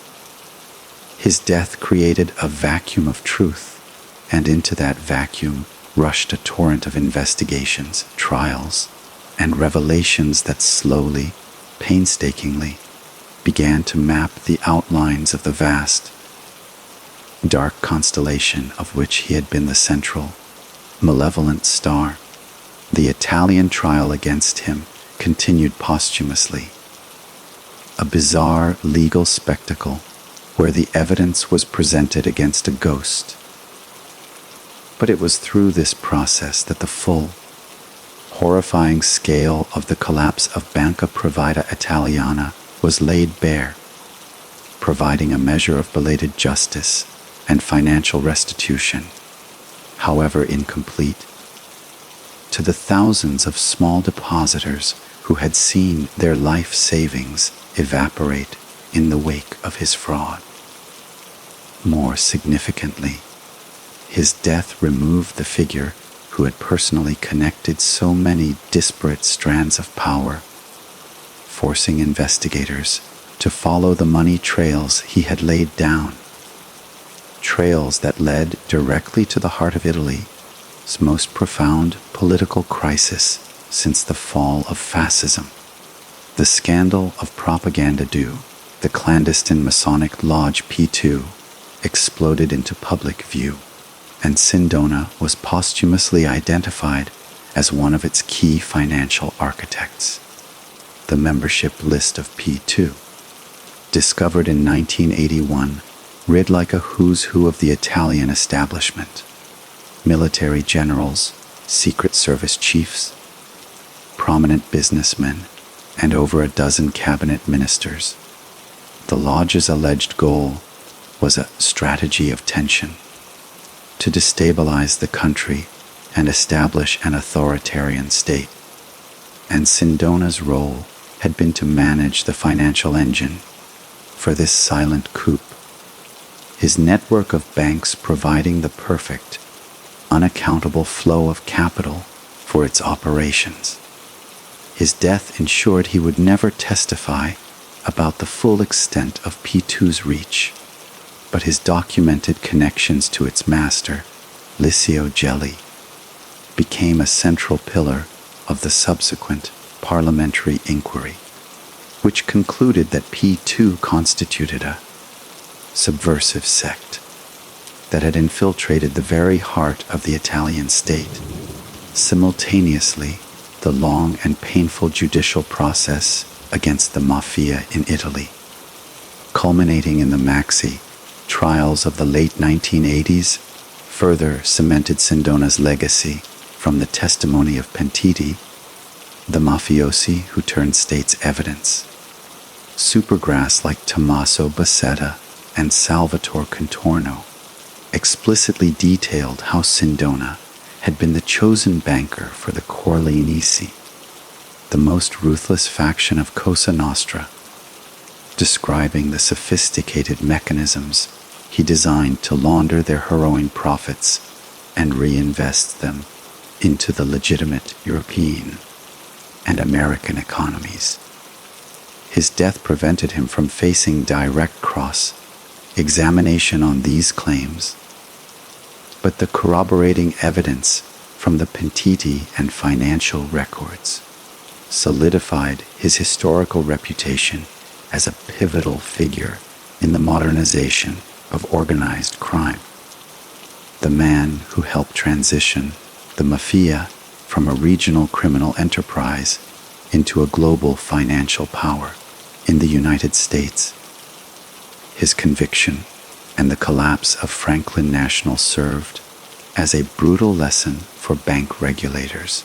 His death created a vacuum of truth, and into that vacuum rushed a torrent of investigations, trials, and revelations that slowly, painstakingly, began to map the outlines of the vast, dark constellation of which he had been the central, malevolent star. The Italian trial against him continued posthumously, a bizarre legal spectacle where the evidence was presented against a ghost. But it was through this process that the full, horrifying scale of the collapse of Banca Privata Italiana was laid bare, providing a measure of belated justice and financial restitution, however incomplete, to the thousands of small depositors who had seen their life savings evaporate in the wake of his fraud. More significantly, his death removed the figure who had personally connected so many disparate strands of power, forcing investigators to follow the money trails he had laid down, trails that led directly to the heart of Italy's most profound political crisis since the fall of fascism. The scandal of propaganda due, the clandestine Masonic Lodge P2, exploded into public view, and Sindona was posthumously identified as one of its key financial architects. The membership list of P2, discovered in 1981, read like a who's who of the Italian establishment: military generals, secret service chiefs, prominent businessmen, and over a dozen cabinet ministers. The lodge's alleged goal was a strategy of tension, to destabilize the country and establish an authoritarian state. And Sindona's role had been to manage the financial engine for this silent coup, his network of banks providing the perfect, unaccountable flow of capital for its operations. His death ensured he would never testify about the full extent of P2's reach, but his documented connections to its master, Licio Gelli, became a central pillar of the subsequent parliamentary inquiry, which concluded that P2 constituted a subversive sect that had infiltrated the very heart of the Italian state. Simultaneously, the long and painful judicial process against the mafia in Italy, culminating in the Maxi trials of the late 1980s, further cemented Sindona's legacy from the testimony of pentiti, the mafiosi who turned state's evidence. Supergrass like Tommaso Bassetta and Salvatore Contorno explicitly detailed how Sindona had been the chosen banker for the Corleonesi, the most ruthless faction of Cosa Nostra, describing the sophisticated mechanisms he designed to launder their harrowing profits and reinvest them into the legitimate European and American economies. His death prevented him from facing direct cross-examination on these claims, but the corroborating evidence from the pentiti and financial records solidified his historical reputation as a pivotal figure in the modernization of organized crime. The man who helped transition the mafia from a regional criminal enterprise into a global financial power in the United States. His conviction and the collapse of Franklin National served as a brutal lesson for bank regulators,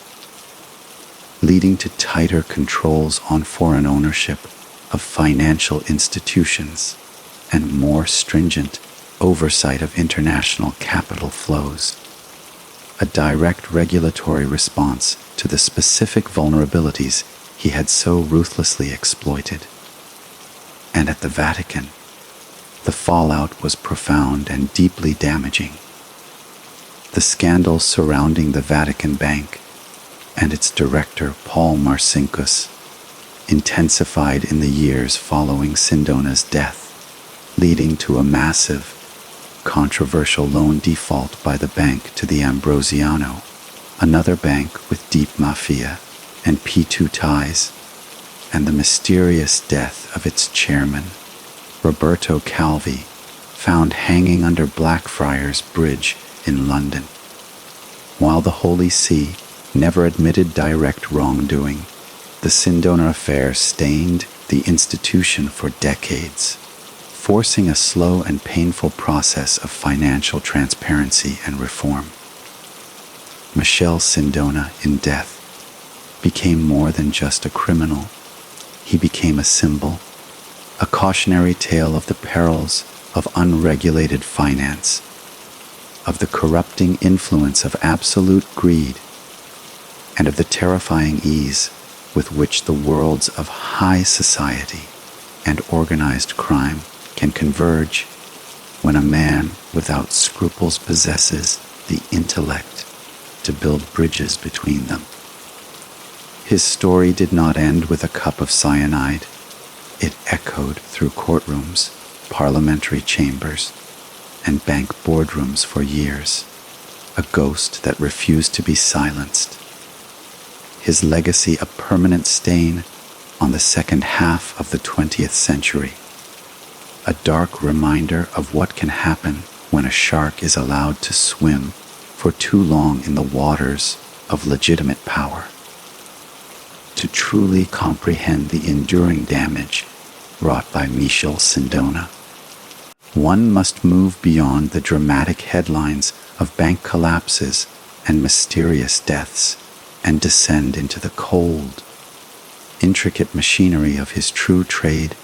leading to tighter controls on foreign ownership of financial institutions and more stringent oversight of international capital flows, a direct regulatory response to the specific vulnerabilities he had so ruthlessly exploited. And at the Vatican, the fallout was profound and deeply damaging. The scandals surrounding the Vatican Bank and its director, Paul Marcinkus, intensified in the years following Sindona's death, leading to a massive, controversial loan default by the bank to the Ambrosiano, another bank with deep mafia and P2 ties, and the mysterious death of its chairman, Roberto Calvi, found hanging under Blackfriars Bridge in London. While the Holy See never admitted direct wrongdoing, the Sindona affair stained the institution for decades, forcing a slow and painful process of financial transparency and reform. Michele Sindona, in death, became more than just a criminal. He became a symbol, a cautionary tale of the perils of unregulated finance, of the corrupting influence of absolute greed, and of the terrifying ease with which the worlds of high society and organized crime can converge when a man without scruples possesses the intellect to build bridges between them. His story did not end with a cup of cyanide. It echoed through courtrooms, parliamentary chambers, and bank boardrooms for years, a ghost that refused to be silenced. His legacy a permanent stain on the second half of the 20th century, a dark reminder of what can happen when a shark is allowed to swim for too long in the waters of legitimate power. To truly comprehend the enduring damage wrought by Michele Sindona, one must move beyond the dramatic headlines of bank collapses and mysterious deaths and descend into the cold, intricate machinery of his true trade,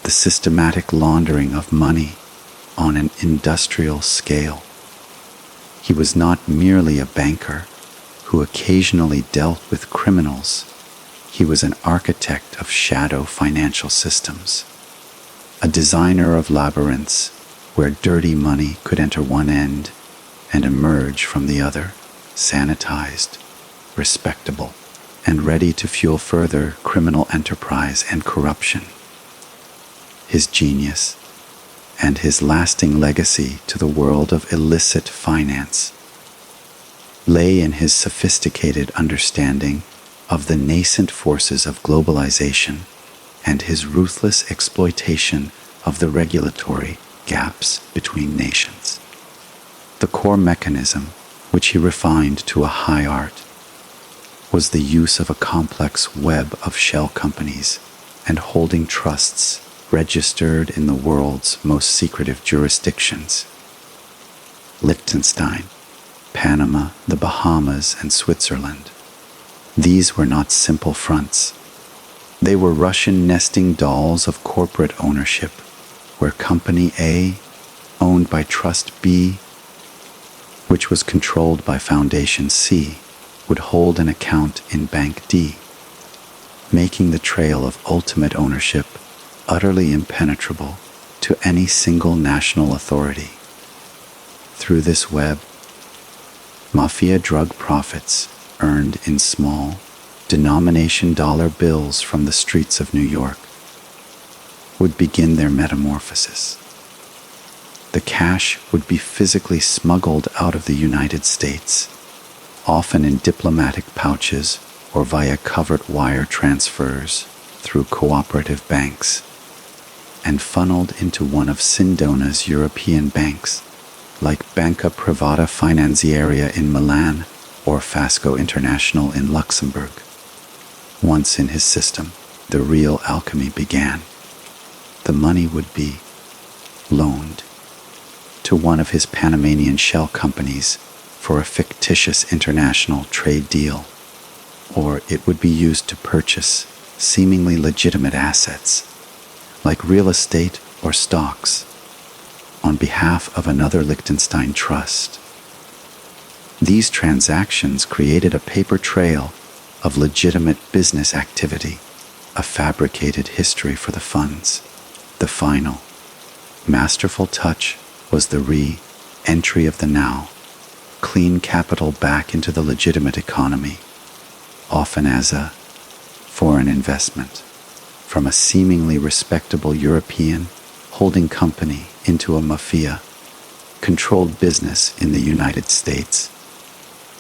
the systematic laundering of money on an industrial scale. He was not merely a banker who occasionally dealt with criminals. He was an architect of shadow financial systems, a designer of labyrinths where dirty money could enter one end and emerge from the other, sanitized, respectable, and ready to fuel further criminal enterprise and corruption. His genius and his lasting legacy to the world of illicit finance lay in his sophisticated understanding of the nascent forces of globalization and his ruthless exploitation of the regulatory gaps between nations. The core mechanism, which he refined to a high art, was the use of a complex web of shell companies and holding trusts registered in the world's most secretive jurisdictions: Liechtenstein, Panama, the Bahamas, and Switzerland. These were not simple fronts. They were Russian nesting dolls of corporate ownership, where Company A, owned by Trust B, which was controlled by Foundation C, would hold an account in Bank D, making the trail of ultimate ownership utterly impenetrable to any single national authority. Through this web, mafia drug profits earned in small, denomination dollar bills from the streets of New York would begin their metamorphosis. The cash would be physically smuggled out of the United States, often in diplomatic pouches or via covered wire transfers through cooperative banks, and funneled into one of Sindona's European banks, like Banca Privata Finanziaria in Milan or Fasco International in Luxembourg. Once in his system, the real alchemy began. The money would be loaned to one of his Panamanian shell companies for a fictitious international trade deal, or it would be used to purchase seemingly legitimate assets, like real estate or stocks, on behalf of another Liechtenstein trust. These transactions created a paper trail of legitimate business activity, a fabricated history for the funds. The final, masterful touch was the re-entry of the now, clean capital back into the legitimate economy, often as a foreign investment, from a seemingly respectable European holding company into a mafia-controlled business in the United States,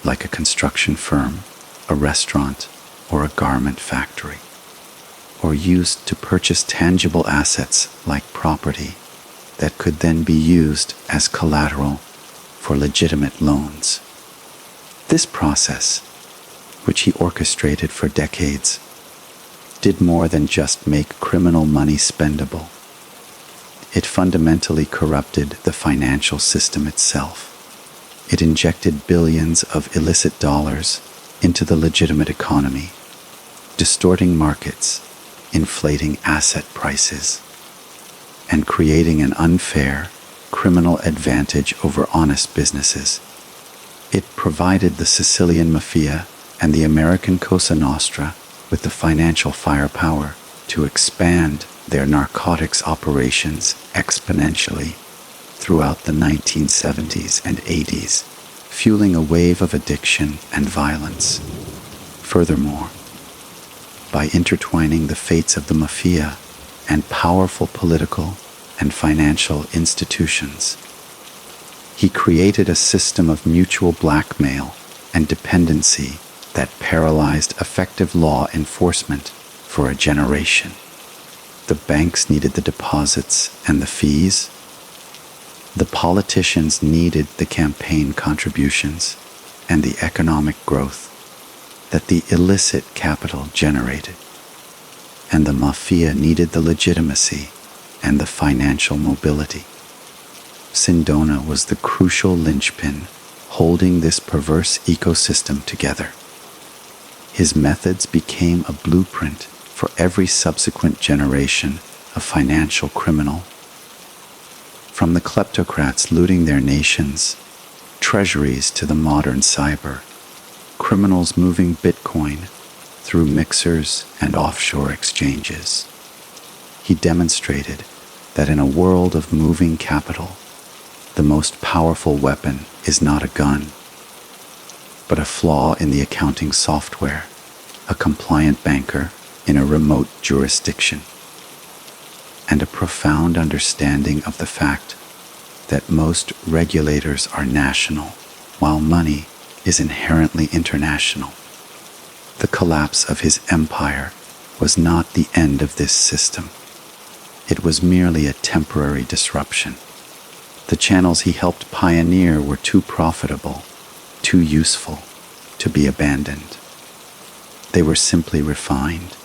like a construction firm, a restaurant, or a garment factory, or used to purchase tangible assets like property that could then be used as collateral for legitimate loans. This process, which he orchestrated for decades, did more than just make criminal money spendable. It fundamentally corrupted the financial system itself. It injected billions of illicit dollars into the legitimate economy, distorting markets, inflating asset prices, and creating an unfair criminal advantage over honest businesses. It provided the Sicilian mafia and the American Cosa Nostra with the financial firepower to expand their narcotics operations exponentially throughout the 1970s and 80s, fueling a wave of addiction and violence. Furthermore, by intertwining the fates of the mafia and powerful political and financial institutions, he created a system of mutual blackmail and dependency that paralyzed effective law enforcement for a generation. The banks needed the deposits and the fees. The politicians needed the campaign contributions and the economic growth that the illicit capital generated. And the mafia needed the legitimacy and the financial mobility. Sindona was the crucial linchpin holding this perverse ecosystem together. His methods became a blueprint for every subsequent generation of financial criminal. From the kleptocrats looting their nations' treasuries to the modern cyber, criminals moving Bitcoin through mixers and offshore exchanges. He demonstrated that in a world of moving capital, the most powerful weapon is not a gun, but a flaw in the accounting software, a compliant banker in a remote jurisdiction, and a profound understanding of the fact that most regulators are national, while money is inherently international. The collapse of his empire was not the end of this system. It was merely a temporary disruption. The channels he helped pioneer were too profitable, too useful to be abandoned. They were simply refined,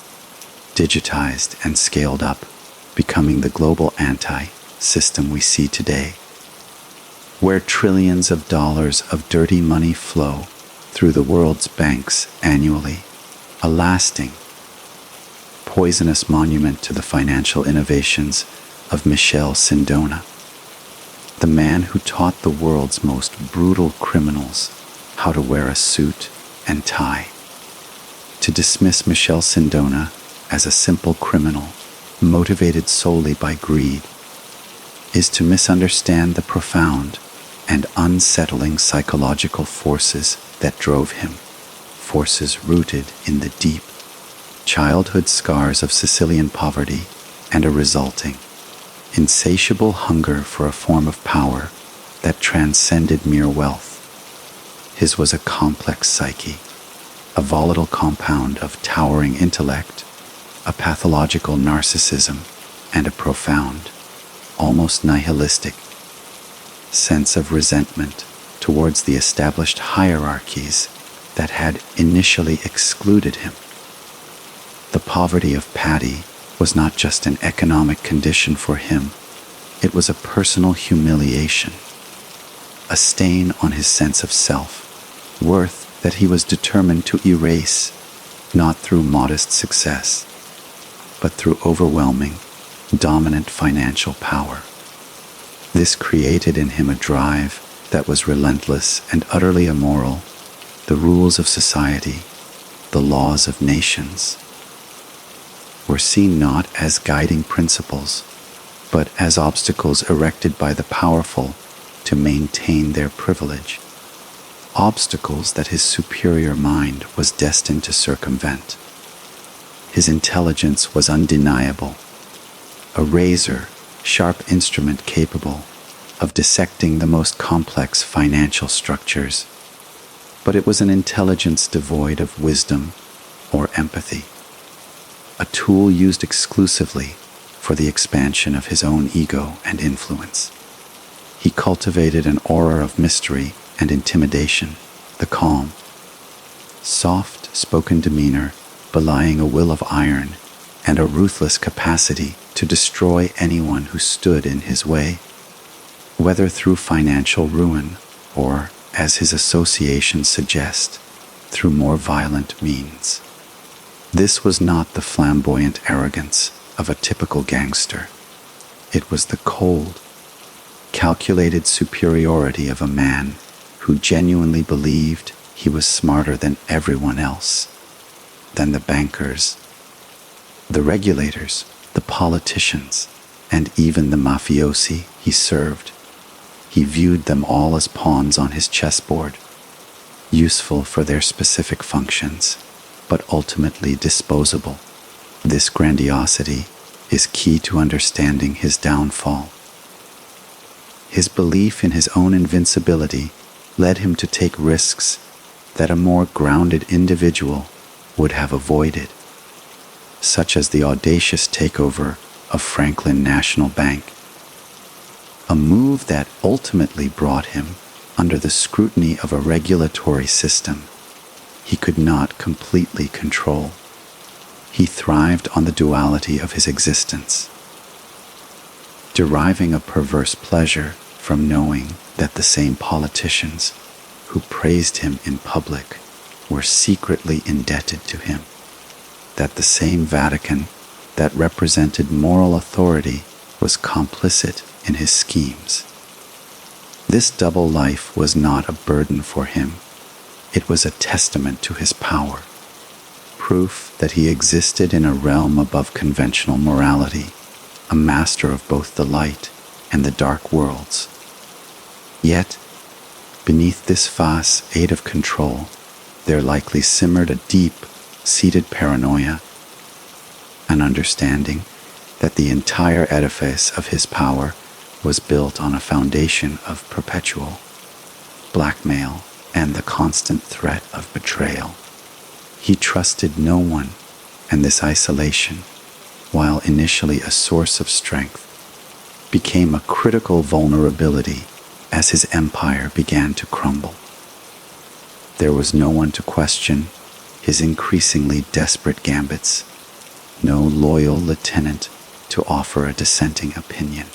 digitized, and scaled up, becoming the global anti-system we see today, where trillions of dollars of dirty money flow through the world's banks annually, a lasting, poisonous monument to the financial innovations of Michele Sindona, the man who taught the world's most brutal criminals how to wear a suit and tie. To dismiss Michele Sindona as a simple criminal motivated solely by greed is to misunderstand the profound and unsettling psychological forces that drove him, forces rooted in the deep childhood scars of Sicilian poverty and a resulting insatiable hunger for a form of power that transcended mere wealth. His was a complex psyche, a volatile compound of towering intellect, a pathological narcissism, and a profound, almost nihilistic, sense of resentment towards the established hierarchies that had initially excluded him. The poverty of Paddy was not just an economic condition for him, it was a personal humiliation, a stain on his sense of self, worth that he was determined to erase, not through modest success, but through overwhelming, dominant financial power. This created in him a drive that was relentless and utterly immoral, the rules of society, the laws of nations, were seen not as guiding principles, but as obstacles erected by the powerful to maintain their privilege, obstacles that his superior mind was destined to circumvent. His intelligence was undeniable, a razor-sharp instrument capable of dissecting the most complex financial structures, but it was an intelligence devoid of wisdom or empathy, a tool used exclusively for the expansion of his own ego and influence. He cultivated an aura of mystery and intimidation, the calm, soft-spoken demeanor belying a will of iron and a ruthless capacity to destroy anyone who stood in his way, whether through financial ruin or, as his associations suggest, through more violent means. This was not the flamboyant arrogance of a typical gangster. It was the cold, calculated superiority of a man who genuinely believed he was smarter than everyone else, than the bankers, the regulators, the politicians, and even the mafiosi he served. He viewed them all as pawns on his chessboard, useful for their specific functions, but ultimately disposable. This grandiosity is key to understanding his downfall. His belief in his own invincibility led him to take risks that a more grounded individual would have avoided, such as the audacious takeover of Franklin National Bank, a move that ultimately brought him under the scrutiny of a regulatory system he could not completely control. He thrived on the duality of his existence, deriving a perverse pleasure from knowing that the same politicians who praised him in public were secretly indebted to him, that the same Vatican that represented moral authority was complicit in his schemes. This double life was not a burden for him. It was a testament to his power, proof that he existed in a realm above conventional morality, a master of both the light and the dark worlds. Yet, beneath this facade of control, there likely simmered a deep-seated paranoia, an understanding that the entire edifice of his power was built on a foundation of perpetual blackmail and the constant threat of betrayal. He trusted no one, and this isolation, while initially a source of strength, became a critical vulnerability as his empire began to crumble. There was no one to question his increasingly desperate gambits, no loyal lieutenant to offer a dissenting opinion.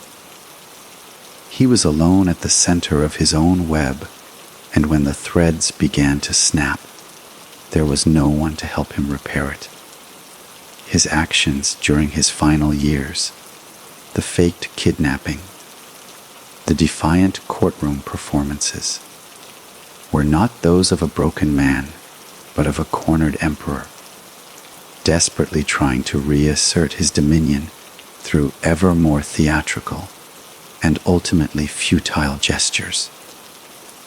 He was alone at the center of his own web, and when the threads began to snap, there was no one to help him repair it. His actions during his final years, the faked kidnapping, the defiant courtroom performances, were not those of a broken man, but of a cornered emperor, desperately trying to reassert his dominion through ever more theatrical and ultimately futile gestures.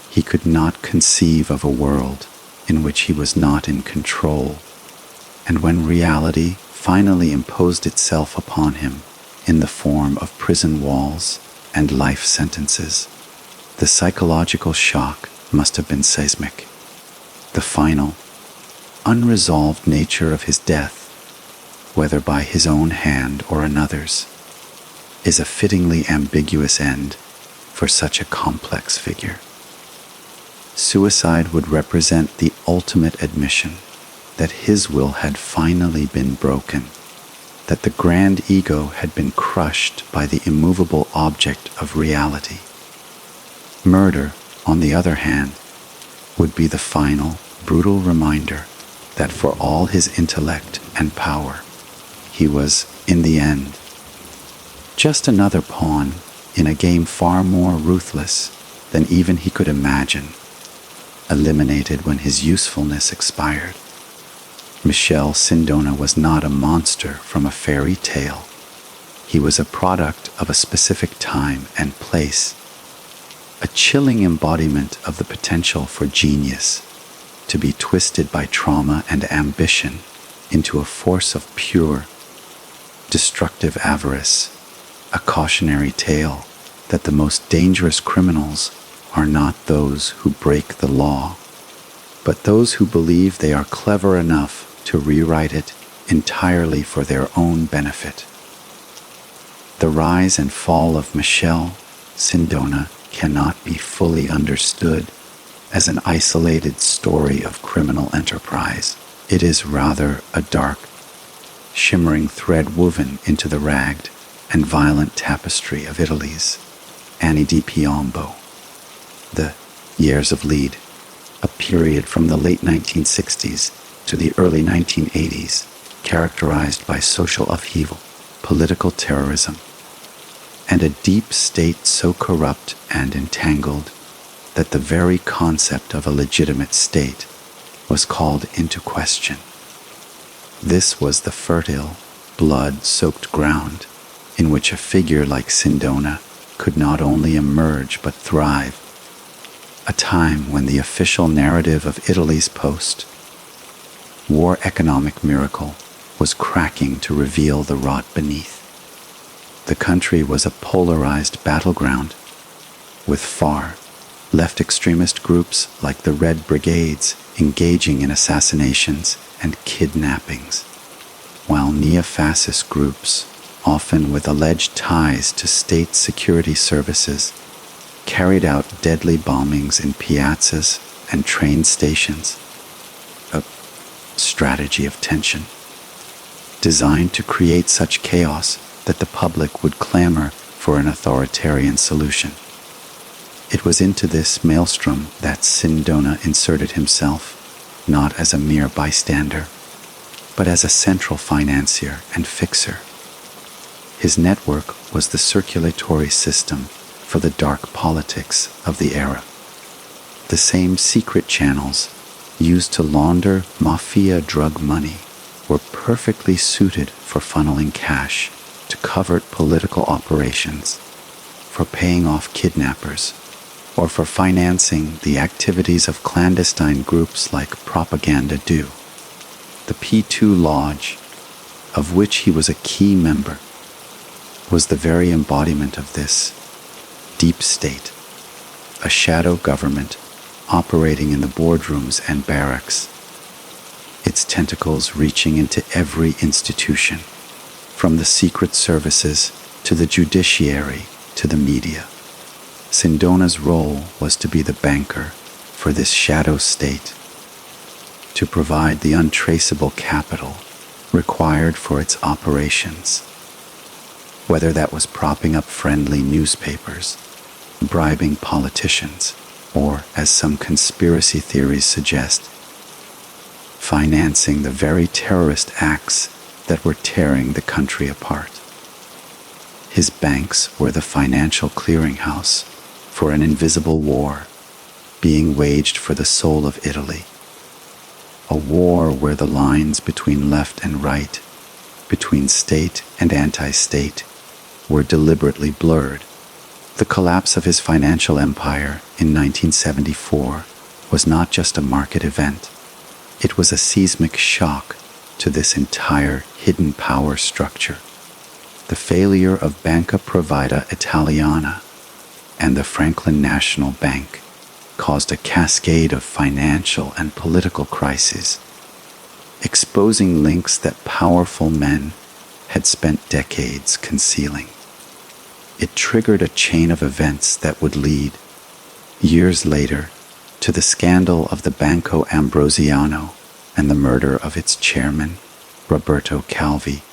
He could not conceive of a world in which he was not in control, and when reality finally imposed itself upon him in the form of prison walls and life sentences. The psychological shock must have been seismic. The final, unresolved nature of his death, whether by his own hand or another's, is a fittingly ambiguous end for such a complex figure. Suicide would represent the ultimate admission that his will had finally been broken, that the grand ego had been crushed by the immovable object of reality. Murder, on the other hand, would be the final, brutal reminder that for all his intellect and power, he was, in the end, just another pawn in a game far more ruthless than even he could imagine, eliminated when his usefulness expired. Michele Sindona was not a monster from a fairy tale. He was a product of a specific time and place, a chilling embodiment of the potential for genius to be twisted by trauma and ambition into a force of pure, destructive avarice, a cautionary tale that the most dangerous criminals are not those who break the law, but those who believe they are clever enough to rewrite it entirely for their own benefit. The rise and fall of Michele Sindona cannot be fully understood as an isolated story of criminal enterprise. It is rather a dark, shimmering thread woven into the ragged and violent tapestry of Italy's Anni di Piombo, the years of lead, a period from the late 1960s to the early 1980s, characterized by social upheaval, political terrorism, and a deep state so corrupt and entangled that the very concept of a legitimate state was called into question. This was the fertile, blood-soaked ground in which a figure like Sindona could not only emerge but thrive, a time when the official narrative of Italy's post-war economic miracle was cracking to reveal the rot beneath. The country was a polarized battleground, with far left extremist groups like the Red Brigades engaging in assassinations and kidnappings, while neo-fascist groups, often with alleged ties to state security services, carried out deadly bombings in piazzas and train stations, a strategy of tension designed to create such chaos that the public would clamor for an authoritarian solution. It was into this maelstrom that Sindona inserted himself, not as a mere bystander, but as a central financier and fixer. His network was the circulatory system for the dark politics of the era. The same secret channels used to launder mafia drug money were perfectly suited for funneling cash to covert political operations, for paying off kidnappers, or for financing the activities of clandestine groups like Propaganda Do. The P2 Lodge, of which he was a key member, was the very embodiment of this deep state, a shadow government operating in the boardrooms and barracks, its tentacles reaching into every institution, from the secret services to the judiciary to the media. Sindona's role was to be the banker for this shadow state, to provide the untraceable capital required for its operations, whether that was propping up friendly newspapers, bribing politicians, or, as some conspiracy theories suggest, financing the very terrorist acts that were tearing the country apart. His banks were the financial clearinghouse for an invisible war being waged for the soul of Italy, a war where the lines between left and right, between state and anti-state, were deliberately blurred. The collapse of his financial empire in 1974 was not just a market event. It was a seismic shock to this entire hidden power structure. the failure of Banca Provida Italiana and the Franklin National Bank caused a cascade of financial and political crises, exposing links that powerful men had spent decades concealing. It triggered a chain of events that would lead, years later, to the scandal of the Banco Ambrosiano and the murder of its chairman, Roberto Calvi,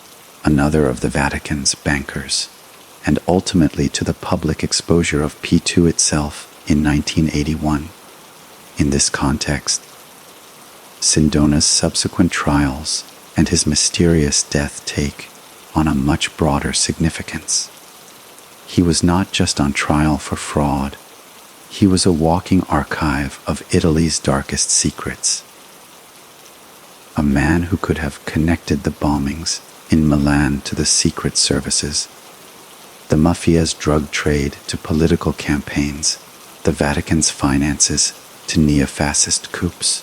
another of the Vatican's bankers, and ultimately to the public exposure of P2 itself in 1981. In this context, Sindona's subsequent trials and his mysterious death take on a much broader significance. He was not just on trial for fraud, he was a walking archive of Italy's darkest secrets. A man who could have connected the bombings in Milan to the secret services, the mafia's drug trade to political campaigns, the Vatican's finances to neo-fascist coups.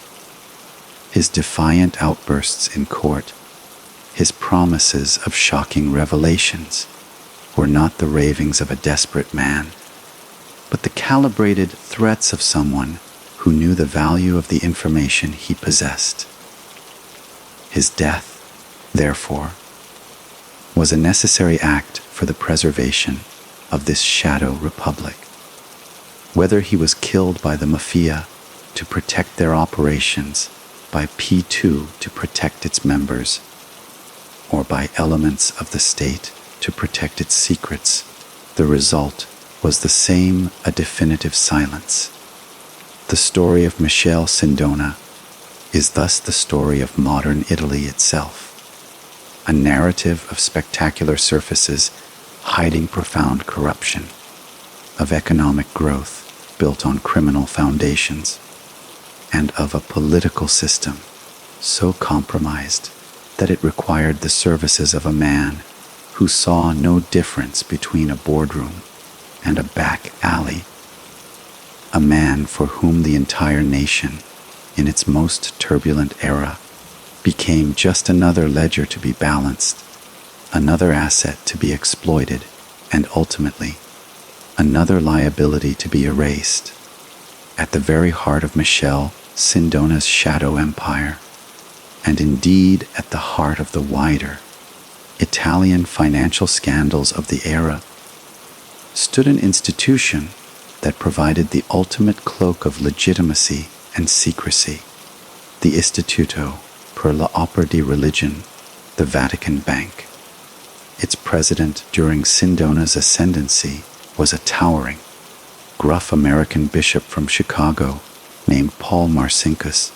His defiant outbursts in court, his promises of shocking revelations, were not the ravings of a desperate man, but the calibrated threats of someone who knew the value of the information he possessed. His death, therefore, was a necessary act for the preservation of this shadow republic. Whether he was killed by the mafia to protect their operations, by P2 to protect its members, or by elements of the state to protect its secrets, the result was the same, a definitive silence. The story of Michele Sindona is thus the story of modern Italy itself, a narrative of spectacular surfaces hiding profound corruption, of economic growth built on criminal foundations, and of a political system so compromised that it required the services of a man who saw no difference between a boardroom and a back alley, a man for whom the entire nation, in its most turbulent era, became just another ledger to be balanced, another asset to be exploited, and ultimately, another liability to be erased. At the very heart of Michele Sindona's shadow empire, and indeed at the heart of the wider Italian financial scandals of the era, stood an institution that provided the ultimate cloak of legitimacy and secrecy, the Istituto per l'Opera di Religion, the Vatican Bank. Its president during Sindona's ascendancy was a towering, gruff American bishop from Chicago named Paul Marcinkus,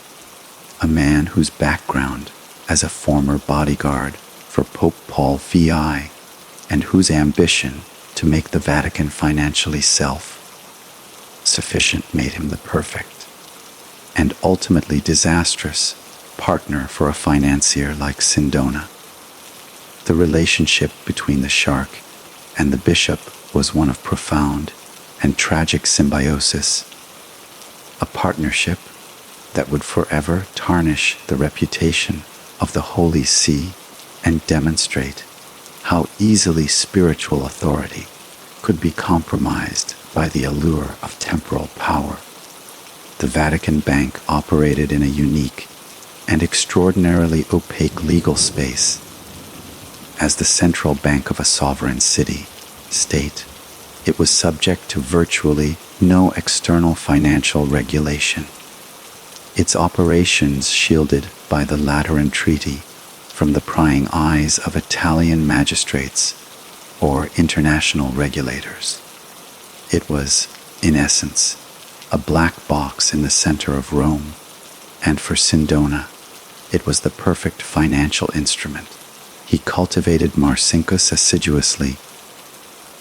a man whose background as a former bodyguard for Pope Paul VI and whose ambition to make the Vatican financially self-sufficient made him the perfect and ultimately disastrous partner for a financier like Sindona. The relationship between the shark and the bishop was one of profound and tragic symbiosis, a partnership that would forever tarnish the reputation of the Holy See and demonstrate how easily spiritual authority could be compromised by the allure of temporal power. The Vatican Bank operated in a unique and extraordinarily opaque legal space. As the central bank of a sovereign state, it was subject to virtually no external financial regulation. Its operations shielded by the Lateran Treaty from the prying eyes of Italian magistrates or international regulators. It was, in essence, a black box in the center of Rome, and for Sindona, it was the perfect financial instrument. He cultivated Marcinkus assiduously,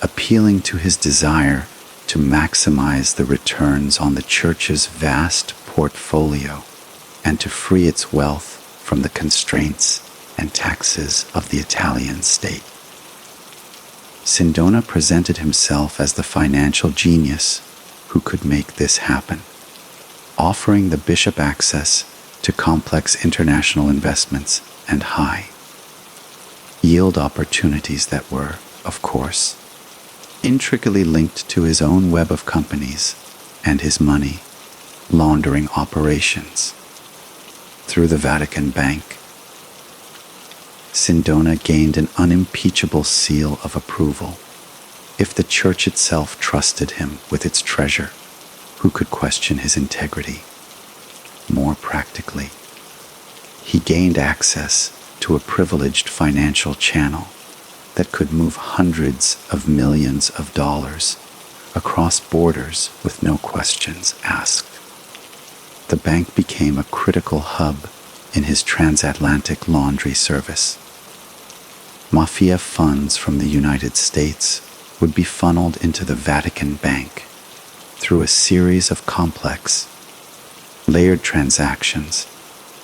appealing to his desire to maximize the returns on the church's vast portfolio and to free its wealth from the constraints and taxes of the Italian state. Sindona presented himself as the financial genius who could make this happen, offering the bishop access to complex international investments and high yield opportunities that were, of course, intricately linked to his own web of companies and his money laundering operations through the Vatican Bank. Sindona gained an unimpeachable seal of approval. If the church itself trusted him with its treasure, who could question his integrity? More practically, he gained access to a privileged financial channel that could move hundreds of millions of dollars across borders with no questions asked. The bank became a critical hub in his transatlantic laundry service. Mafia funds from the United States would be funneled into the Vatican Bank through a series of complex, layered transactions,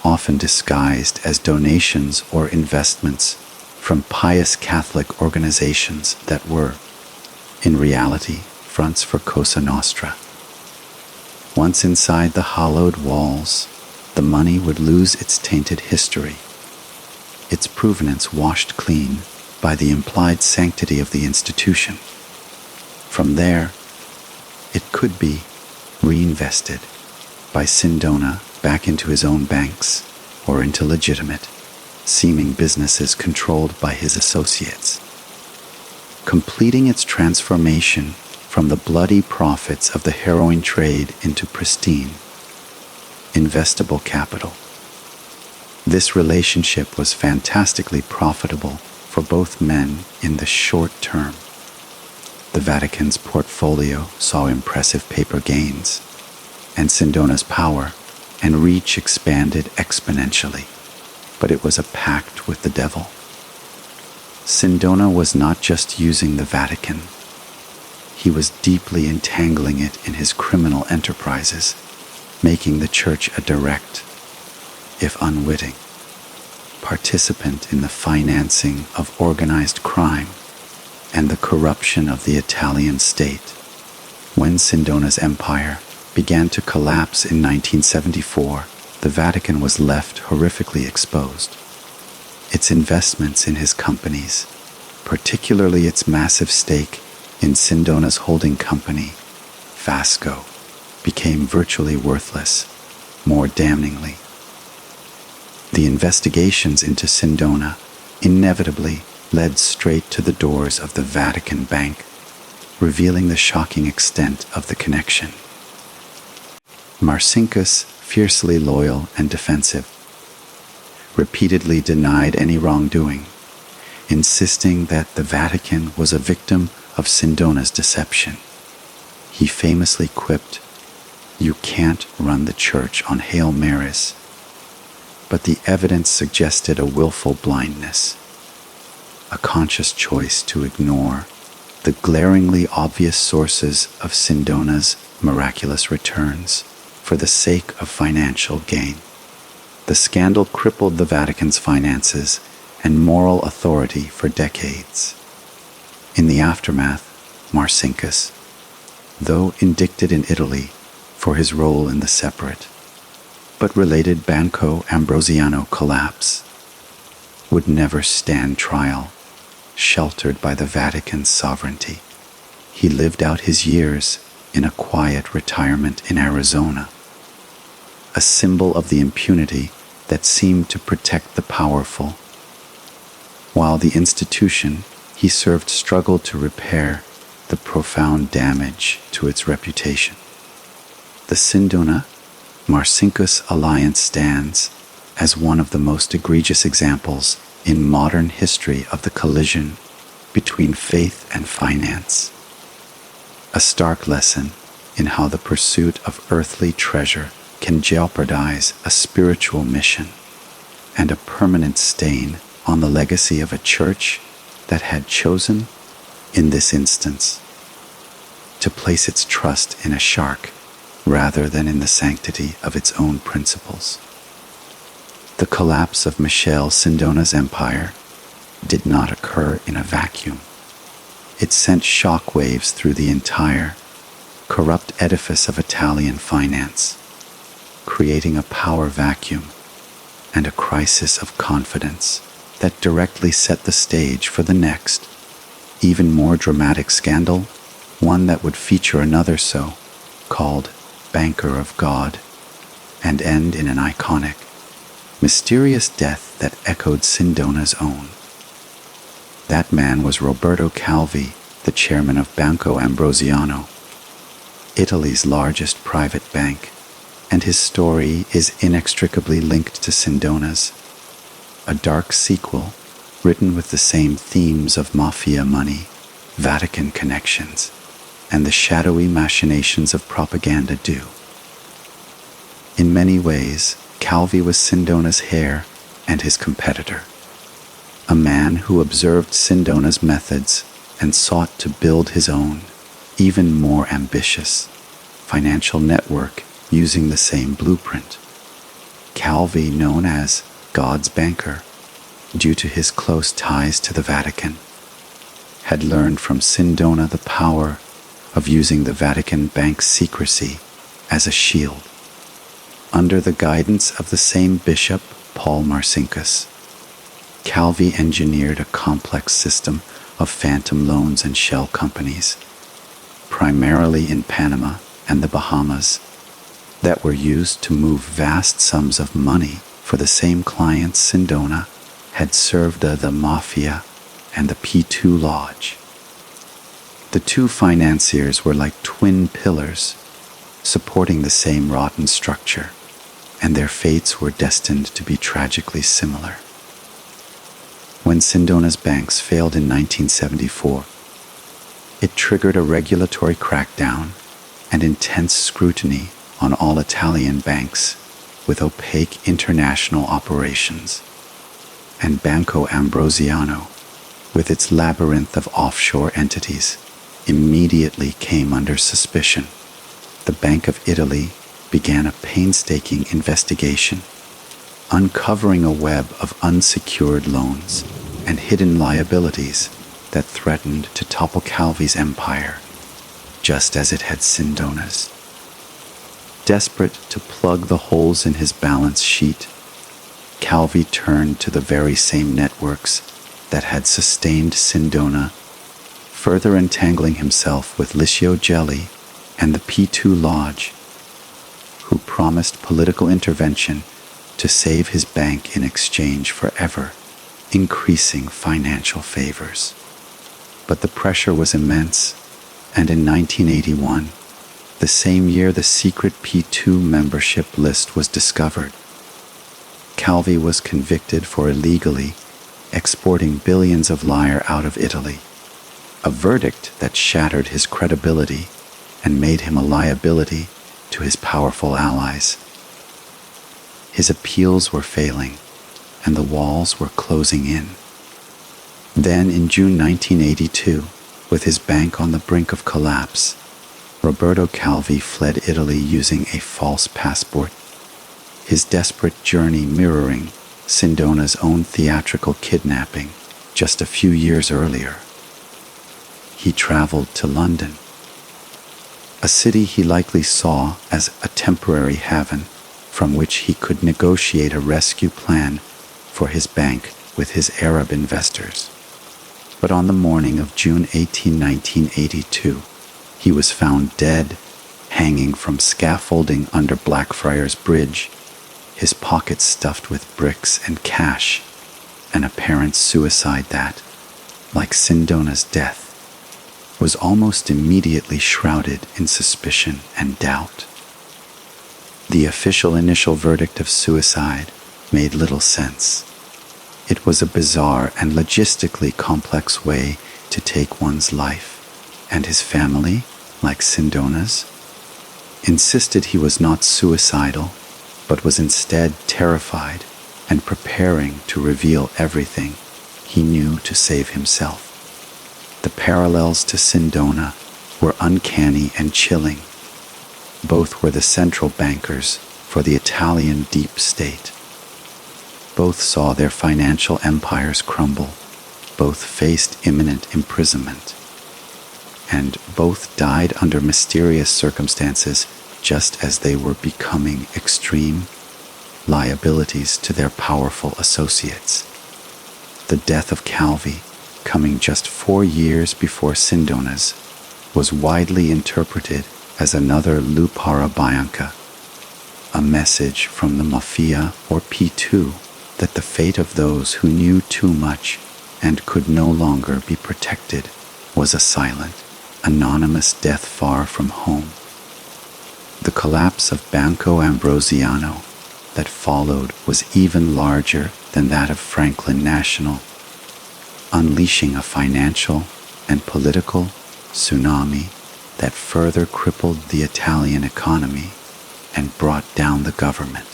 often disguised as donations or investments from pious Catholic organizations that were, in reality, fronts for Cosa Nostra. Once inside the hallowed walls, the money would lose its tainted history, its provenance washed clean by the implied sanctity of the institution. From there, it could be reinvested by Sindona back into his own banks or into legitimate, seeming businesses controlled by his associates, completing its transformation from the bloody profits of the heroin trade into pristine, investable capital. This relationship was fantastically profitable for both men in the short term. The Vatican's portfolio saw impressive paper gains, and Sindona's power and reach expanded exponentially, but it was a pact with the devil. Sindona was not just using the Vatican. He was deeply entangling it in his criminal enterprises, making the church a direct, if unwitting, participant in the financing of organized crime and the corruption of the Italian state. When Sindona's empire began to collapse in 1974, the Vatican was left horrifically exposed. Its investments in his companies, particularly its massive stake in Sindona's holding company, Vasco, became virtually worthless. More damningly, the investigations into Sindona inevitably led straight to the doors of the Vatican Bank, revealing the shocking extent of the connection. Marcinkus, fiercely loyal and defensive, repeatedly denied any wrongdoing, insisting that the Vatican was a victim of Sindona's deception. He famously quipped, "You can't run the church on Hail Marys," but the evidence suggested a willful blindness, a conscious choice to ignore the glaringly obvious sources of Sindona's miraculous returns for the sake of financial gain. The scandal crippled the Vatican's finances and moral authority for decades. In the aftermath, Marcinkus, though indicted in Italy for his role in the separate but related Banco Ambrosiano collapse, would never stand trial, sheltered by the Vatican's sovereignty. He lived out his years in a quiet retirement in Arizona, a symbol of the impunity that seemed to protect the powerful, while the institution he served struggled to repair the profound damage to its reputation. The Sindona-Marcinkus alliance stands as one of the most egregious examples in modern history of the collision between faith and finance, a stark lesson in how the pursuit of earthly treasure can jeopardize a spiritual mission and a permanent stain on the legacy of a church that had chosen, in this instance, to place its trust in a shark rather than in the sanctity of its own principles. The collapse of Michele Sindona's empire did not occur in a vacuum. It sent shock waves through the entire corrupt edifice of Italian finance, creating a power vacuum and a crisis of confidence that directly set the stage for the next, even more dramatic scandal, one that would feature another so-called banker of God, and end in an iconic, mysterious death that echoed Sindona's own. That man was Roberto Calvi, the chairman of Banco Ambrosiano, Italy's largest private bank, and his story is inextricably linked to Sindona's, a dark sequel written with the same themes of mafia money, Vatican connections, and the shadowy machinations of propaganda do. In many ways, Calvi was Sindona's heir and his competitor, a man who observed Sindona's methods and sought to build his own, even more ambitious, financial network using the same blueprint. Calvi, known as God's banker, due to his close ties to the Vatican, had learned from Sindona the power of using the Vatican Bank's secrecy as a shield. Under the guidance of the same bishop, Paul Marcinkus, Calvi engineered a complex system of phantom loans and shell companies, primarily in Panama and the Bahamas, that were used to move vast sums of money for the same clients Sindona had served the mafia and the P2 Lodge. The two financiers were like twin pillars, supporting the same rotten structure, and their fates were destined to be tragically similar. When Sindona's banks failed in 1974, it triggered a regulatory crackdown and intense scrutiny on all Italian banks with opaque international operations. And Banco Ambrosiano, with its labyrinth of offshore entities, immediately came under suspicion. The Bank of Italy began a painstaking investigation, uncovering a web of unsecured loans and hidden liabilities that threatened to topple Calvi's empire, just as it had Sindona's. Desperate to plug the holes in his balance sheet, Calvi turned to the very same networks that had sustained Sindona, further entangling himself with Licio Gelli and the P2 Lodge, who promised political intervention to save his bank in exchange for ever increasing financial favors. But the pressure was immense, and in 1981, the same year the secret P2 membership list was discovered, Calvi was convicted for illegally exporting billions of lire out of Italy, a verdict that shattered his credibility and made him a liability to his powerful allies. His appeals were failing, and the walls were closing in. Then in June 1982, with his bank on the brink of collapse, Roberto Calvi fled Italy using a false passport, his desperate journey mirroring Sindona's own theatrical kidnapping just a few years earlier. He traveled to London, a city he likely saw as a temporary haven from which he could negotiate a rescue plan for his bank with his Arab investors. But on the morning of June 18, 1982, he was found dead, hanging from scaffolding under Blackfriars Bridge, his pockets stuffed with bricks and cash, an apparent suicide that, like Sindona's death, was almost immediately shrouded in suspicion and doubt. The official initial verdict of suicide made little sense. It was a bizarre and logistically complex way to take one's life, and his family, like Sindona's, insisted he was not suicidal, but was instead terrified and preparing to reveal everything he knew to save himself. The parallels to Sindona were uncanny and chilling. Both were the central bankers for the Italian deep state. Both saw their financial empires crumble. Both faced imminent imprisonment. And both died under mysterious circumstances just as they were becoming extreme liabilities to their powerful associates. The death of Calvi coming just 4 years before Sindona's, was widely interpreted as another Lupara Bianca, a message from the mafia or P2 that the fate of those who knew too much and could no longer be protected was a silent, anonymous death far from home. The collapse of Banco Ambrosiano that followed was even larger than that of Franklin National, unleashing a financial and political tsunami that further crippled the Italian economy and brought down the government.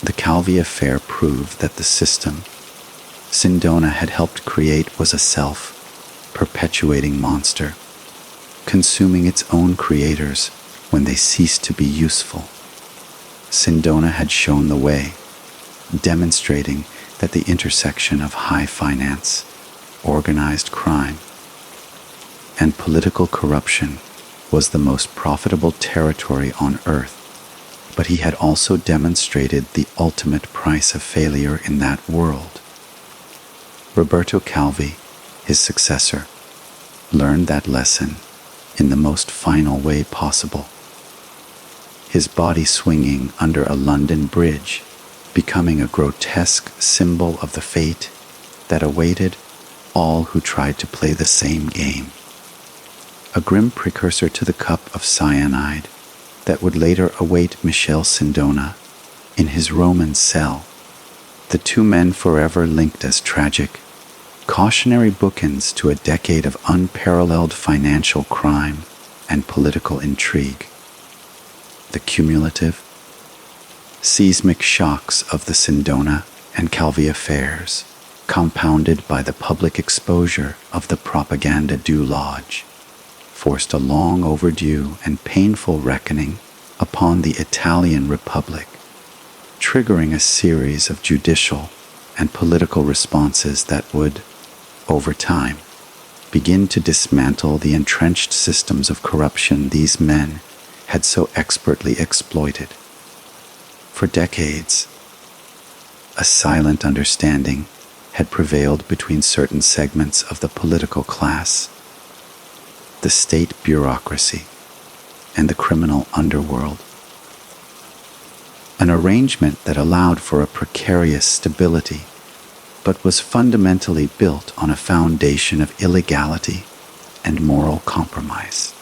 The Calvi affair proved that the system Sindona had helped create was a self-perpetuating monster, consuming its own creators when they ceased to be useful. Sindona had shown the way, demonstrating that the intersection of high finance, organized crime, and political corruption was the most profitable territory on earth, but he had also demonstrated the ultimate price of failure in that world. Roberto Calvi, his successor, learned that lesson in the most final way possible. His body swinging under a London bridge, becoming a grotesque symbol of the fate that awaited all who tried to play the same game. A grim precursor to the cup of cyanide that would later await Michele Sindona in his Roman cell, the two men forever linked as tragic, cautionary bookends to a decade of unparalleled financial crime and political intrigue. The cumulative, seismic shocks of the Sindona and Calvi affairs, compounded by the public exposure of the propaganda du Lodge, forced a long overdue and painful reckoning upon the Italian Republic, triggering a series of judicial and political responses that would, over time, begin to dismantle the entrenched systems of corruption these men had so expertly exploited. For decades, a silent understanding had prevailed between certain segments of the political class, the state bureaucracy, and the criminal underworld. An arrangement that allowed for a precarious stability, but was fundamentally built on a foundation of illegality and moral compromise.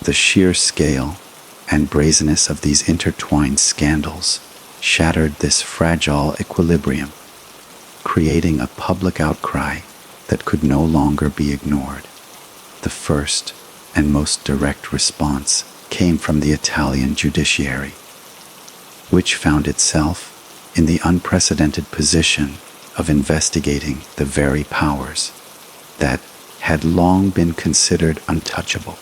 The sheer scale and brazenness of these intertwined scandals shattered this fragile equilibrium, creating a public outcry that could no longer be ignored. The first and most direct response came from the Italian judiciary, which found itself in the unprecedented position of investigating the very powers that had long been considered untouchable.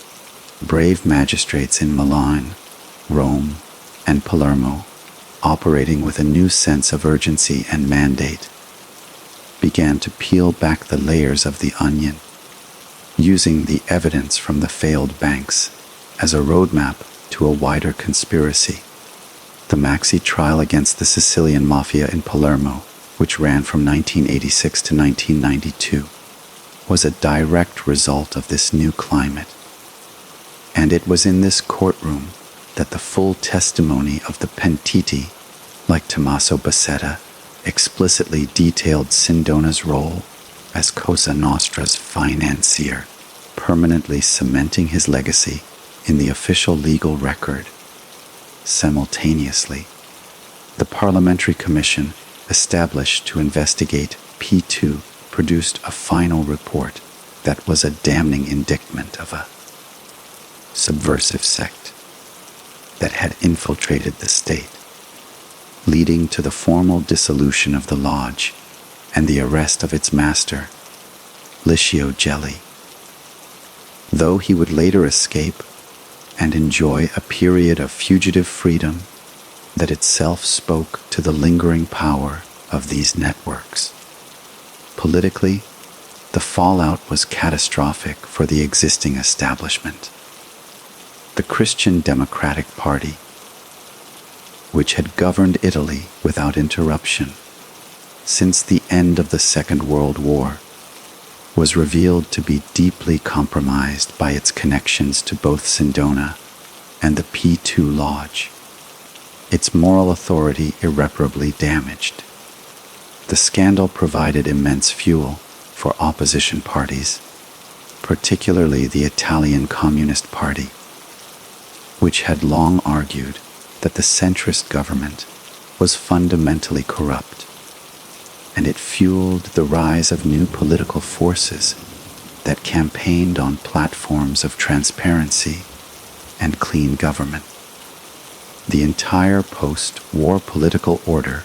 Brave magistrates in Milan, Rome, and Palermo, operating with a new sense of urgency and mandate, began to peel back the layers of the onion, using the evidence from the failed banks as a roadmap to a wider conspiracy. The Maxi trial against the Sicilian mafia in Palermo, which ran from 1986 to 1992, was a direct result of this new climate. And it was in this courtroom that the full testimony of the pentiti, like Tommaso Bassetta, explicitly detailed Sindona's role as Cosa Nostra's financier, permanently cementing his legacy in the official legal record. Simultaneously, the Parliamentary Commission established to investigate P2 produced a final report that was a damning indictment of a subversive sect that had infiltrated the state, leading to the formal dissolution of the lodge and the arrest of its master, Licio Gelli. Though he would later escape and enjoy a period of fugitive freedom that itself spoke to the lingering power of these networks. Politically, the fallout was catastrophic for the existing establishment. The Christian Democratic Party, which had governed Italy without interruption since the end of the Second World War, was revealed to be deeply compromised by its connections to both Sindona and the P2 Lodge, its moral authority irreparably damaged. The scandal provided immense fuel for opposition parties, particularly the Italian Communist Party, which had long argued that the centrist government was fundamentally corrupt, and it fueled the rise of new political forces that campaigned on platforms of transparency and clean government. The entire post-war political order,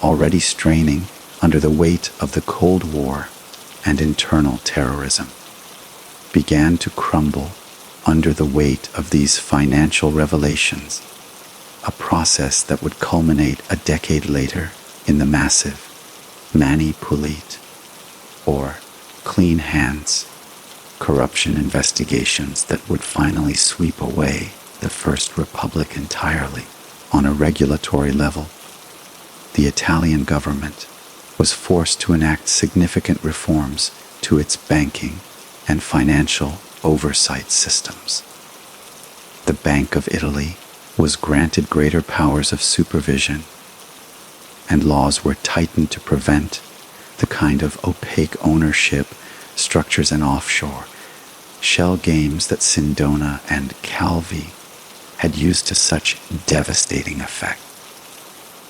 already straining under the weight of the Cold War and internal terrorism, began to crumble under the weight of these financial revelations, a process that would culminate a decade later in the massive Mani Pulite, or clean hands, corruption investigations that would finally sweep away the First Republic entirely. On a regulatory level, the Italian government was forced to enact significant reforms to its banking and financial oversight systems. The Bank of Italy was granted greater powers of supervision, and laws were tightened to prevent the kind of opaque ownership structures and offshore shell games that Sindona and Calvi had used to such devastating effect.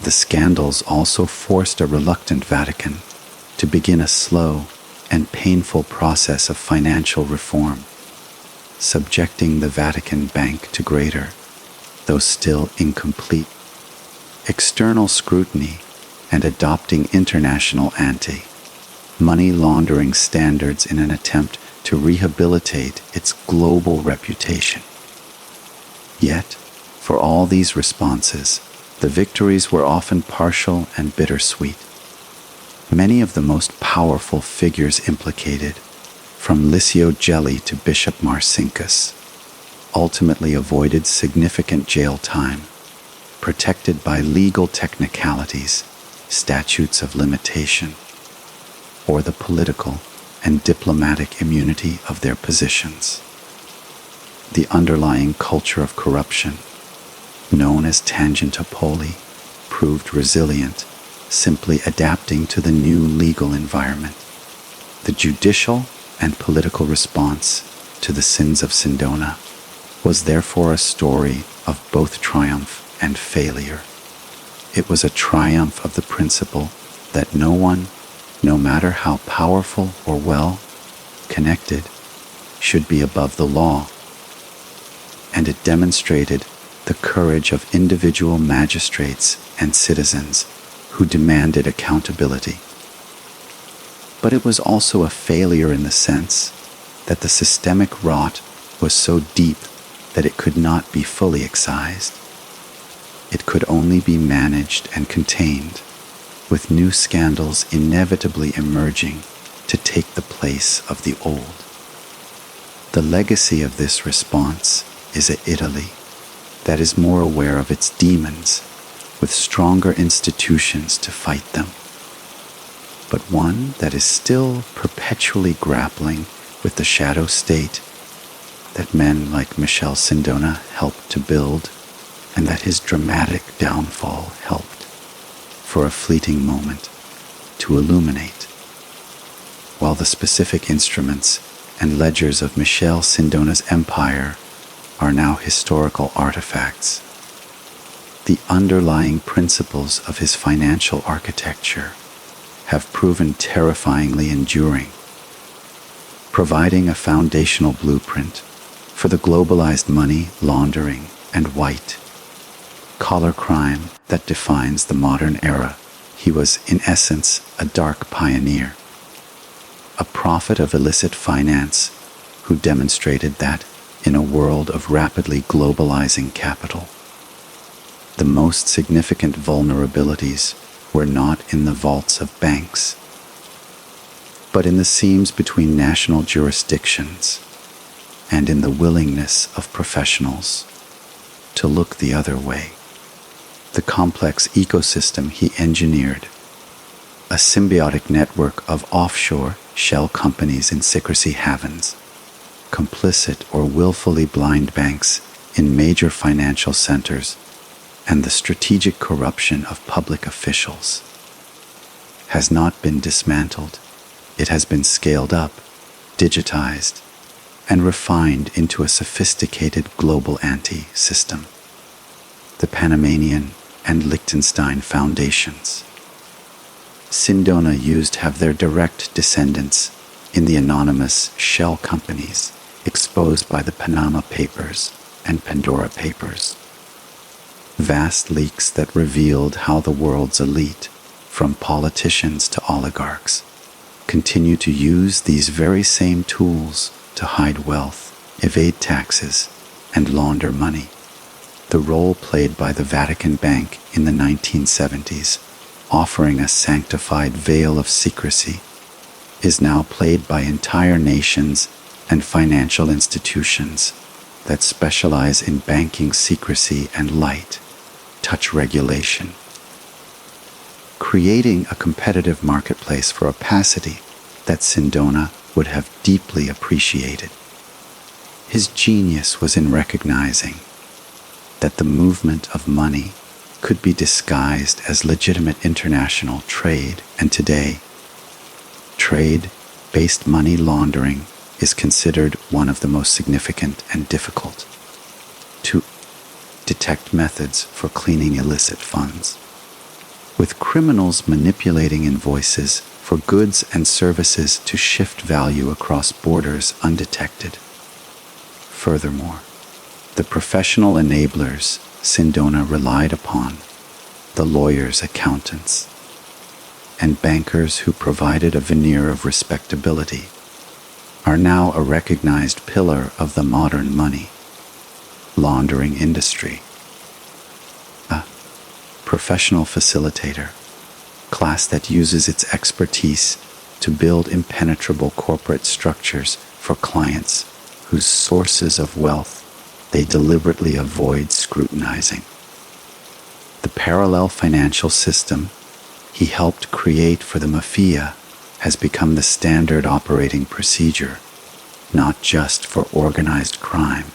The scandals also forced a reluctant Vatican to begin a slow and painful process of financial reform, subjecting the Vatican Bank to greater, though still incomplete, external scrutiny and adopting international anti-money laundering standards in an attempt to rehabilitate its global reputation. Yet, for all these responses, the victories were often partial and bittersweet. Many of the most powerful figures implicated, from Licio Gelli to Bishop Marcinkus, ultimately avoided significant jail time, protected by legal technicalities, statutes of limitation, or the political and diplomatic immunity of their positions. The underlying culture of corruption, known as tangentopoli, proved resilient, simply adapting to the new legal environment. The judicial and political response to the sins of Sindona was therefore a story of both triumph and failure. It was a triumph of the principle that no one, no matter how powerful or well connected, should be above the law, and it demonstrated the courage of individual magistrates and citizens who demanded accountability. But it was also a failure in the sense that the systemic rot was so deep that it could not be fully excised. It could only be managed and contained, with new scandals inevitably emerging to take the place of the old. The legacy of this response is a Italy that is more aware of its demons, with stronger institutions to fight them, but one that is still perpetually grappling with the shadow state that men like Michele Sindona helped to build, and that his dramatic downfall helped, for a fleeting moment, to illuminate. While the specific instruments and ledgers of Michele Sindona's empire are now historical artifacts, the underlying principles of his financial architecture have proven terrifyingly enduring, providing a foundational blueprint for the globalized money laundering and white collar crime that defines the modern era. He was, in essence, a dark pioneer, a prophet of illicit finance who demonstrated that, in a world of rapidly globalizing capital, the most significant vulnerabilities were not in the vaults of banks, but in the seams between national jurisdictions and in the willingness of professionals to look the other way. The complex ecosystem he engineered, a symbiotic network of offshore shell companies in secrecy havens, complicit or willfully blind banks in major financial centers, and the strategic corruption of public officials has not been dismantled. It has been scaled up, digitized, and refined into a sophisticated global anti-system. The Panamanian and Liechtenstein foundations. Sindona used to have their direct descendants in the anonymous shell companies exposed by the Panama Papers and Pandora Papers. Vast leaks that revealed how the world's elite, from politicians to oligarchs, continue to use these very same tools to hide wealth, evade taxes, and launder money. The role played by the Vatican Bank in the 1970s, offering a sanctified veil of secrecy, is now played by entire nations and financial institutions that specialize in banking secrecy and light touch regulation, creating a competitive marketplace for opacity that Sindona would have deeply appreciated. His genius was in recognizing that the movement of money could be disguised as legitimate international trade, and today, trade-based money laundering is considered one of the most significant and difficult to detect methods for cleaning illicit funds. With criminals manipulating invoices for goods and services to shift value across borders undetected. Furthermore, the professional enablers Sindona relied upon, the lawyers, accountants, and bankers who provided a veneer of respectability, are now a recognized pillar of the modern money laundering industry. A professional facilitator, class that uses its expertise to build impenetrable corporate structures for clients whose sources of wealth they deliberately avoid scrutinizing. The parallel financial system he helped create for the mafia has become the standard operating procedure, not just for organized crime,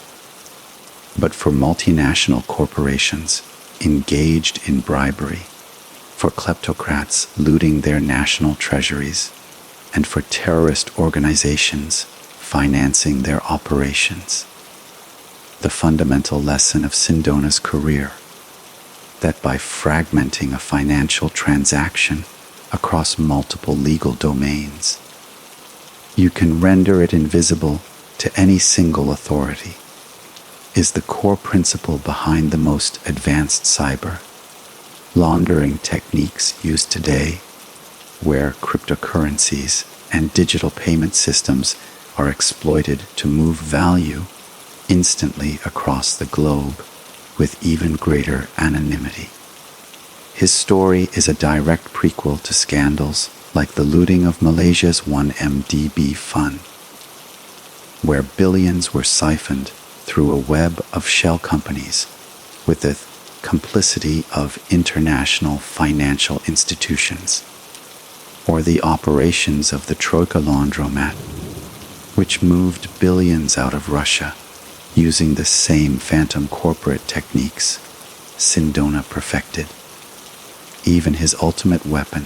but for multinational corporations engaged in bribery, for kleptocrats looting their national treasuries, and for terrorist organizations financing their operations. The fundamental lesson of Sindona's career, that by fragmenting a financial transaction across multiple legal domains, you can render it invisible to any single authority, is the core principle behind the most advanced cyber laundering techniques used today, where cryptocurrencies and digital payment systems are exploited to move value instantly across the globe with even greater anonymity. His story is a direct prequel to scandals like the looting of Malaysia's 1MDB fund, where billions were siphoned through a web of shell companies with the complicity of international financial institutions, or the operations of the Troika laundromat, which moved billions out of Russia using the same phantom corporate techniques Sindona perfected. Even his ultimate weapon,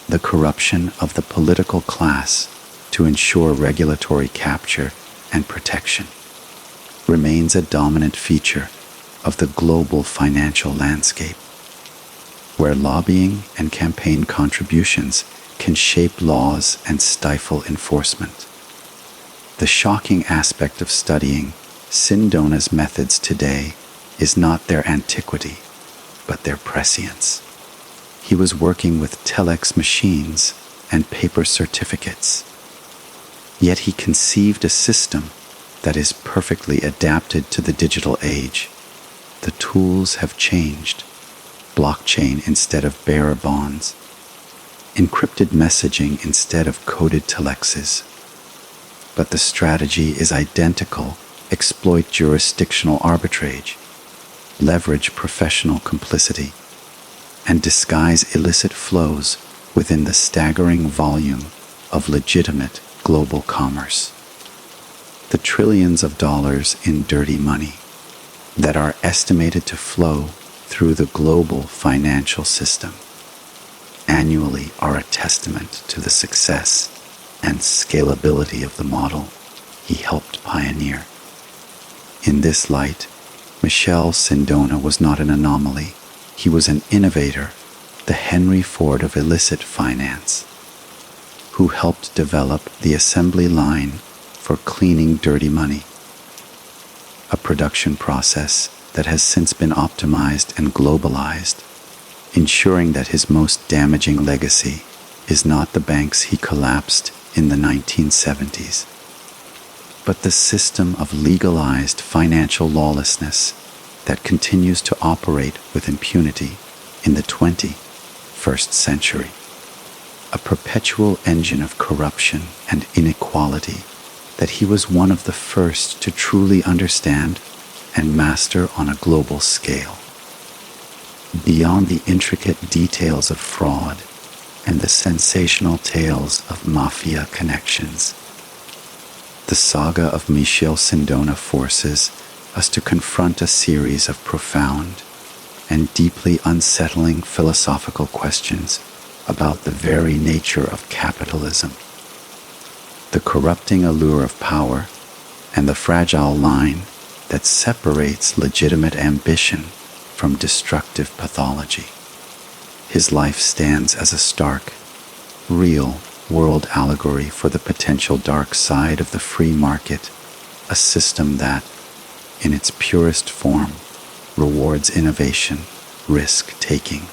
the corruption of the political class to ensure regulatory capture and protection, remains a dominant feature of the global financial landscape, where lobbying and campaign contributions can shape laws and stifle enforcement. The shocking aspect of studying Sindona's methods today is not their antiquity, but their prescience. He was working with telex machines and paper certificates, yet he conceived a system that is perfectly adapted to the digital age. The tools have changed. Blockchain instead of bearer bonds, encrypted messaging instead of coded telexes. But the strategy is identical. Exploit jurisdictional arbitrage, leverage professional complicity, and disguise illicit flows within the staggering volume of legitimate global commerce. The trillions of dollars in dirty money that are estimated to flow through the global financial system annually are a testament to the success and scalability of the model he helped pioneer. In this light, Michele Sindona was not an anomaly. He was an innovator, the Henry Ford of illicit finance, who helped develop the assembly line for cleaning dirty money, a production process that has since been optimized and globalized, ensuring that his most damaging legacy is not the banks he collapsed in the 1970s, but the system of legalized financial lawlessness that continues to operate with impunity in the 21st century, a perpetual engine of corruption and inequality that he was one of the first to truly understand and master on a global scale. Beyond the intricate details of fraud and the sensational tales of mafia connections, the saga of Michele Sindona forces us to confront a series of profound and deeply unsettling philosophical questions about the very nature of capitalism, the corrupting allure of power, and the fragile line that separates legitimate ambition from destructive pathology. His life stands as a stark, real world allegory for the potential dark side of the free market, a system that, in its purest form, rewards innovation, risk-taking,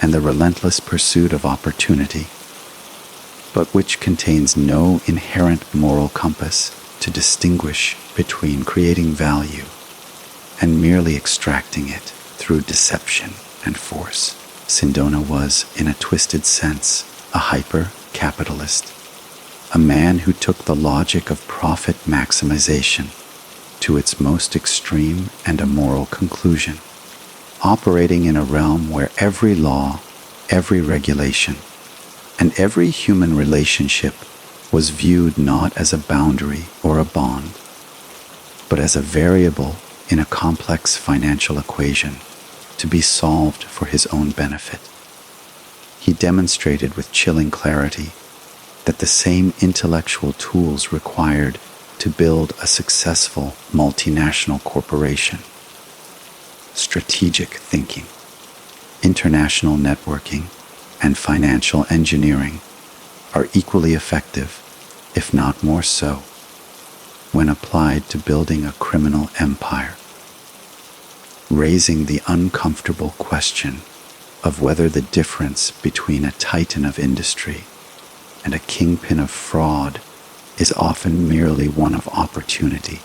and the relentless pursuit of opportunity, but which contains no inherent moral compass to distinguish between creating value and merely extracting it through deception and force. Sindona was, in a twisted sense, a hyper-capitalist, a man who took the logic of profit maximization to its most extreme and immoral conclusion, operating in a realm where every law, every regulation, and every human relationship was viewed not as a boundary or a bond, but as a variable in a complex financial equation to be solved for his own benefit. He demonstrated with chilling clarity that the same intellectual tools required to build a successful multinational corporation, strategic thinking, international networking, and financial engineering, are equally effective, if not more so, when applied to building a criminal empire, raising the uncomfortable question of whether the difference between a titan of industry and a kingpin of fraud is often merely one of opportunity,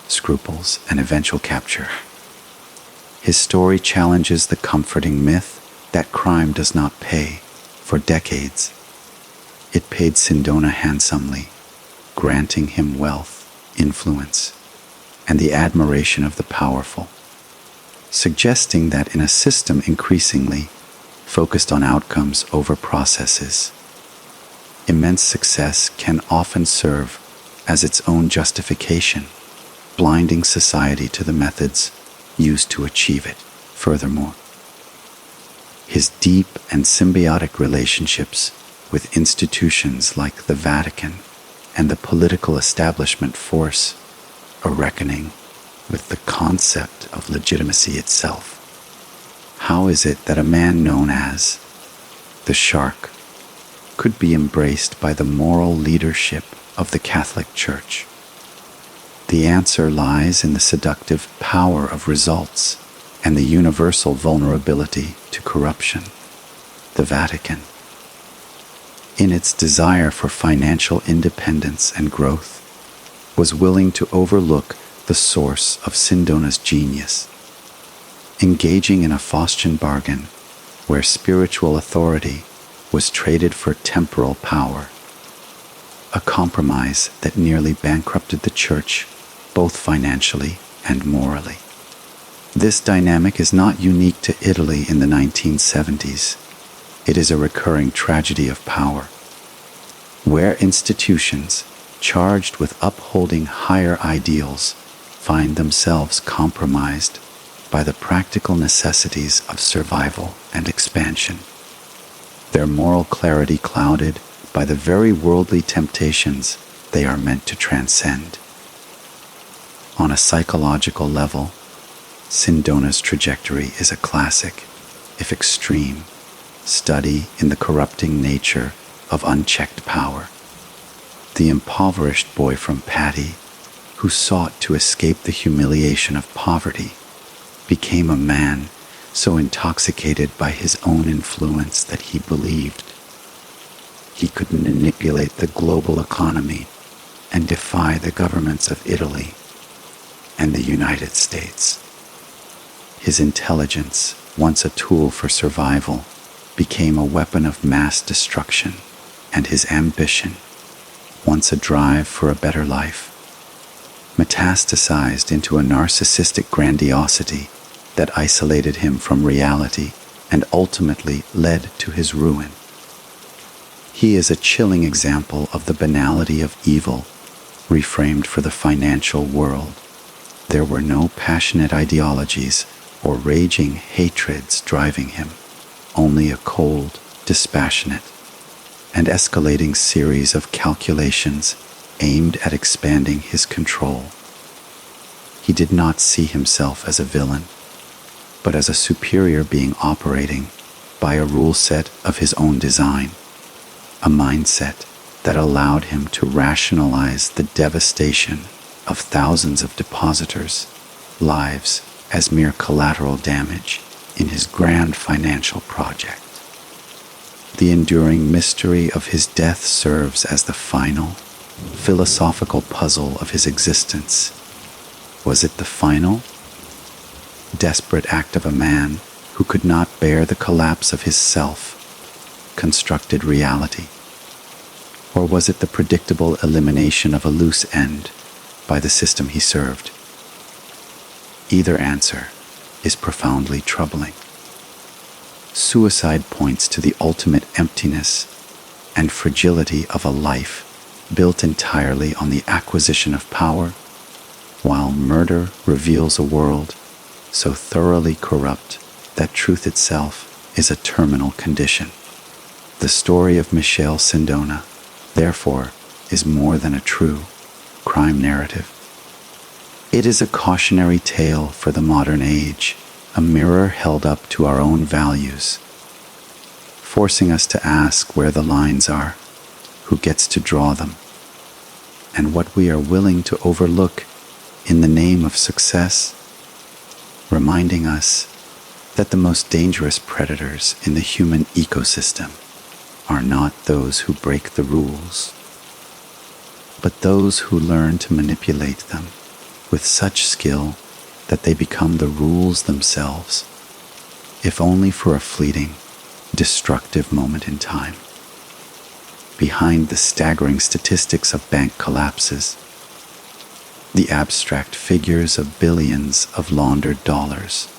scruples, and eventual capture. His story challenges the comforting myth that crime does not pay. For decades, it paid Sindona handsomely, granting him wealth, influence, and the admiration of the powerful, suggesting that in a system increasingly focused on outcomes over processes, immense success can often serve as its own justification, blinding society to the methods used to achieve it. Furthermore, his deep and symbiotic relationships with institutions like the Vatican and the political establishment force a reckoning with the concept of legitimacy itself. How is it that a man known as the Shark could be embraced by the moral leadership of the Catholic Church? The answer lies in the seductive power of results and the universal vulnerability to corruption. The Vatican, in its desire for financial independence and growth, was willing to overlook the source of Sindona's genius, engaging in a Faustian bargain where spiritual authority was traded for temporal power, a compromise that nearly bankrupted the Church, both financially and morally. This dynamic is not unique to Italy in the 1970s. It is a recurring tragedy of power, where institutions charged with upholding higher ideals find themselves compromised by the practical necessities of survival and expansion, their moral clarity clouded by the very worldly temptations they are meant to transcend. On a psychological level, Sindona's trajectory is a classic, if extreme, study in the corrupting nature of unchecked power. The impoverished boy from Patti, who sought to escape the humiliation of poverty, became a man so intoxicated by his own influence that he believed he could manipulate the global economy and defy the governments of Italy and the United States. His intelligence, once a tool for survival, became a weapon of mass destruction, and his ambition, once a drive for a better life, metastasized into a narcissistic grandiosity that isolated him from reality and ultimately led to his ruin. He is a chilling example of the banality of evil reframed for the financial world. There were no passionate ideologies or raging hatreds driving him, only a cold, dispassionate, and escalating series of calculations aimed at expanding his control. He did not see himself as a villain, but as a superior being operating by a rule set of his own design, a mindset that allowed him to rationalize the devastation of thousands of depositors' lives as mere collateral damage in his grand financial project. The enduring mystery of his death serves as the final, philosophical puzzle of his existence. Was it the final, desperate act of a man who could not bear the collapse of his self-constructed reality? Or was it the predictable elimination of a loose end by the system he served? Either answer is profoundly troubling. Suicide points to the ultimate emptiness and fragility of a life built entirely on the acquisition of power, while murder reveals a world so thoroughly corrupt that truth itself is a terminal condition. The story of Michele Sindona, therefore, is more than a true crime narrative. It is a cautionary tale for the modern age, a mirror held up to our own values, forcing us to ask where the lines are, who gets to draw them, and what we are willing to overlook in the name of success, reminding us that the most dangerous predators in the human ecosystem are not those who break the rules, but those who learn to manipulate them with such skill that they become the rules themselves, if only for a fleeting, destructive moment in time. Behind the staggering statistics of bank collapses, the abstract figures of billions of laundered dollars,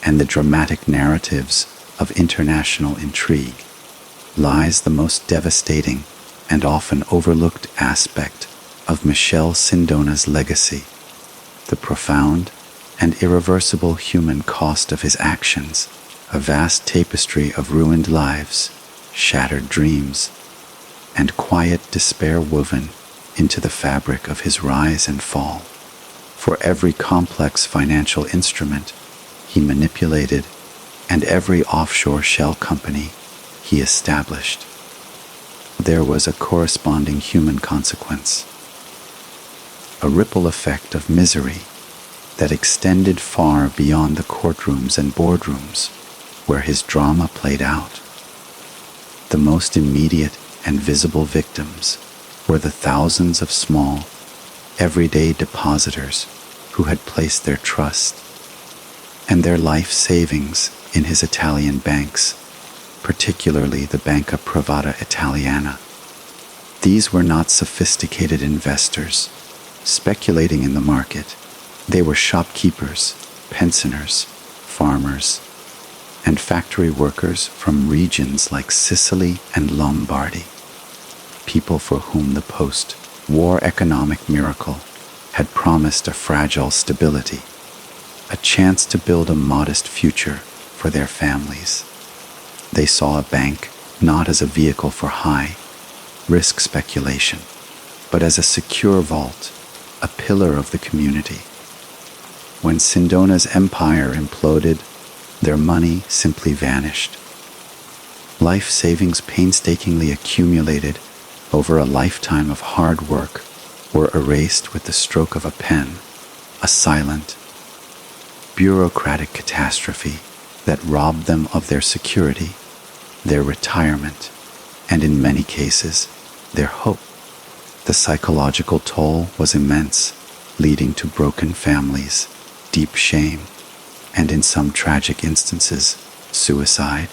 and the dramatic narratives of international intrigue, lies the most devastating and often overlooked aspect of Michele Sindona's legacy, the profound and irreversible human cost of his actions, a vast tapestry of ruined lives, shattered dreams, and quiet despair woven into the fabric of his rise and fall. For every complex financial instrument he manipulated and every offshore shell company he established, there was a corresponding human consequence, a ripple effect of misery that extended far beyond the courtrooms and boardrooms where his drama played out. The most immediate and visible victims were the thousands of small, everyday depositors who had placed their trust and their life savings in his Italian banks, particularly the Banca Privata Italiana. These were not sophisticated investors speculating in the market. They were shopkeepers, pensioners, farmers, and factory workers from regions like Sicily and Lombardy, people for whom the post-war economic miracle had promised a fragile stability, a chance to build a modest future for their families. They saw a bank not as a vehicle for high-risk speculation, but as a secure vault, a pillar of the community. When Sindona's empire imploded, their money simply vanished. Life savings painstakingly accumulated over a lifetime of hard work were erased with the stroke of a pen, a silent, bureaucratic catastrophe that robbed them of their security, their retirement, and in many cases, their hope. The psychological toll was immense, leading to broken families, deep shame, and in some tragic instances, suicide.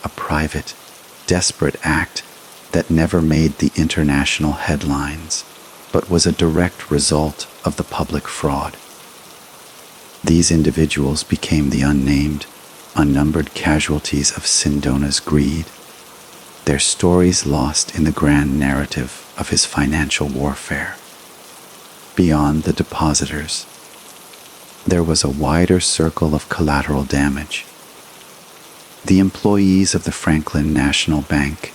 A private, desperate act that never made the international headlines, but was a direct result of the public fraud. These individuals became the unnamed, unnumbered casualties of Sindona's greed, their stories lost in the grand narrative of his financial warfare. Beyond the depositors, there was a wider circle of collateral damage. The employees of the Franklin National Bank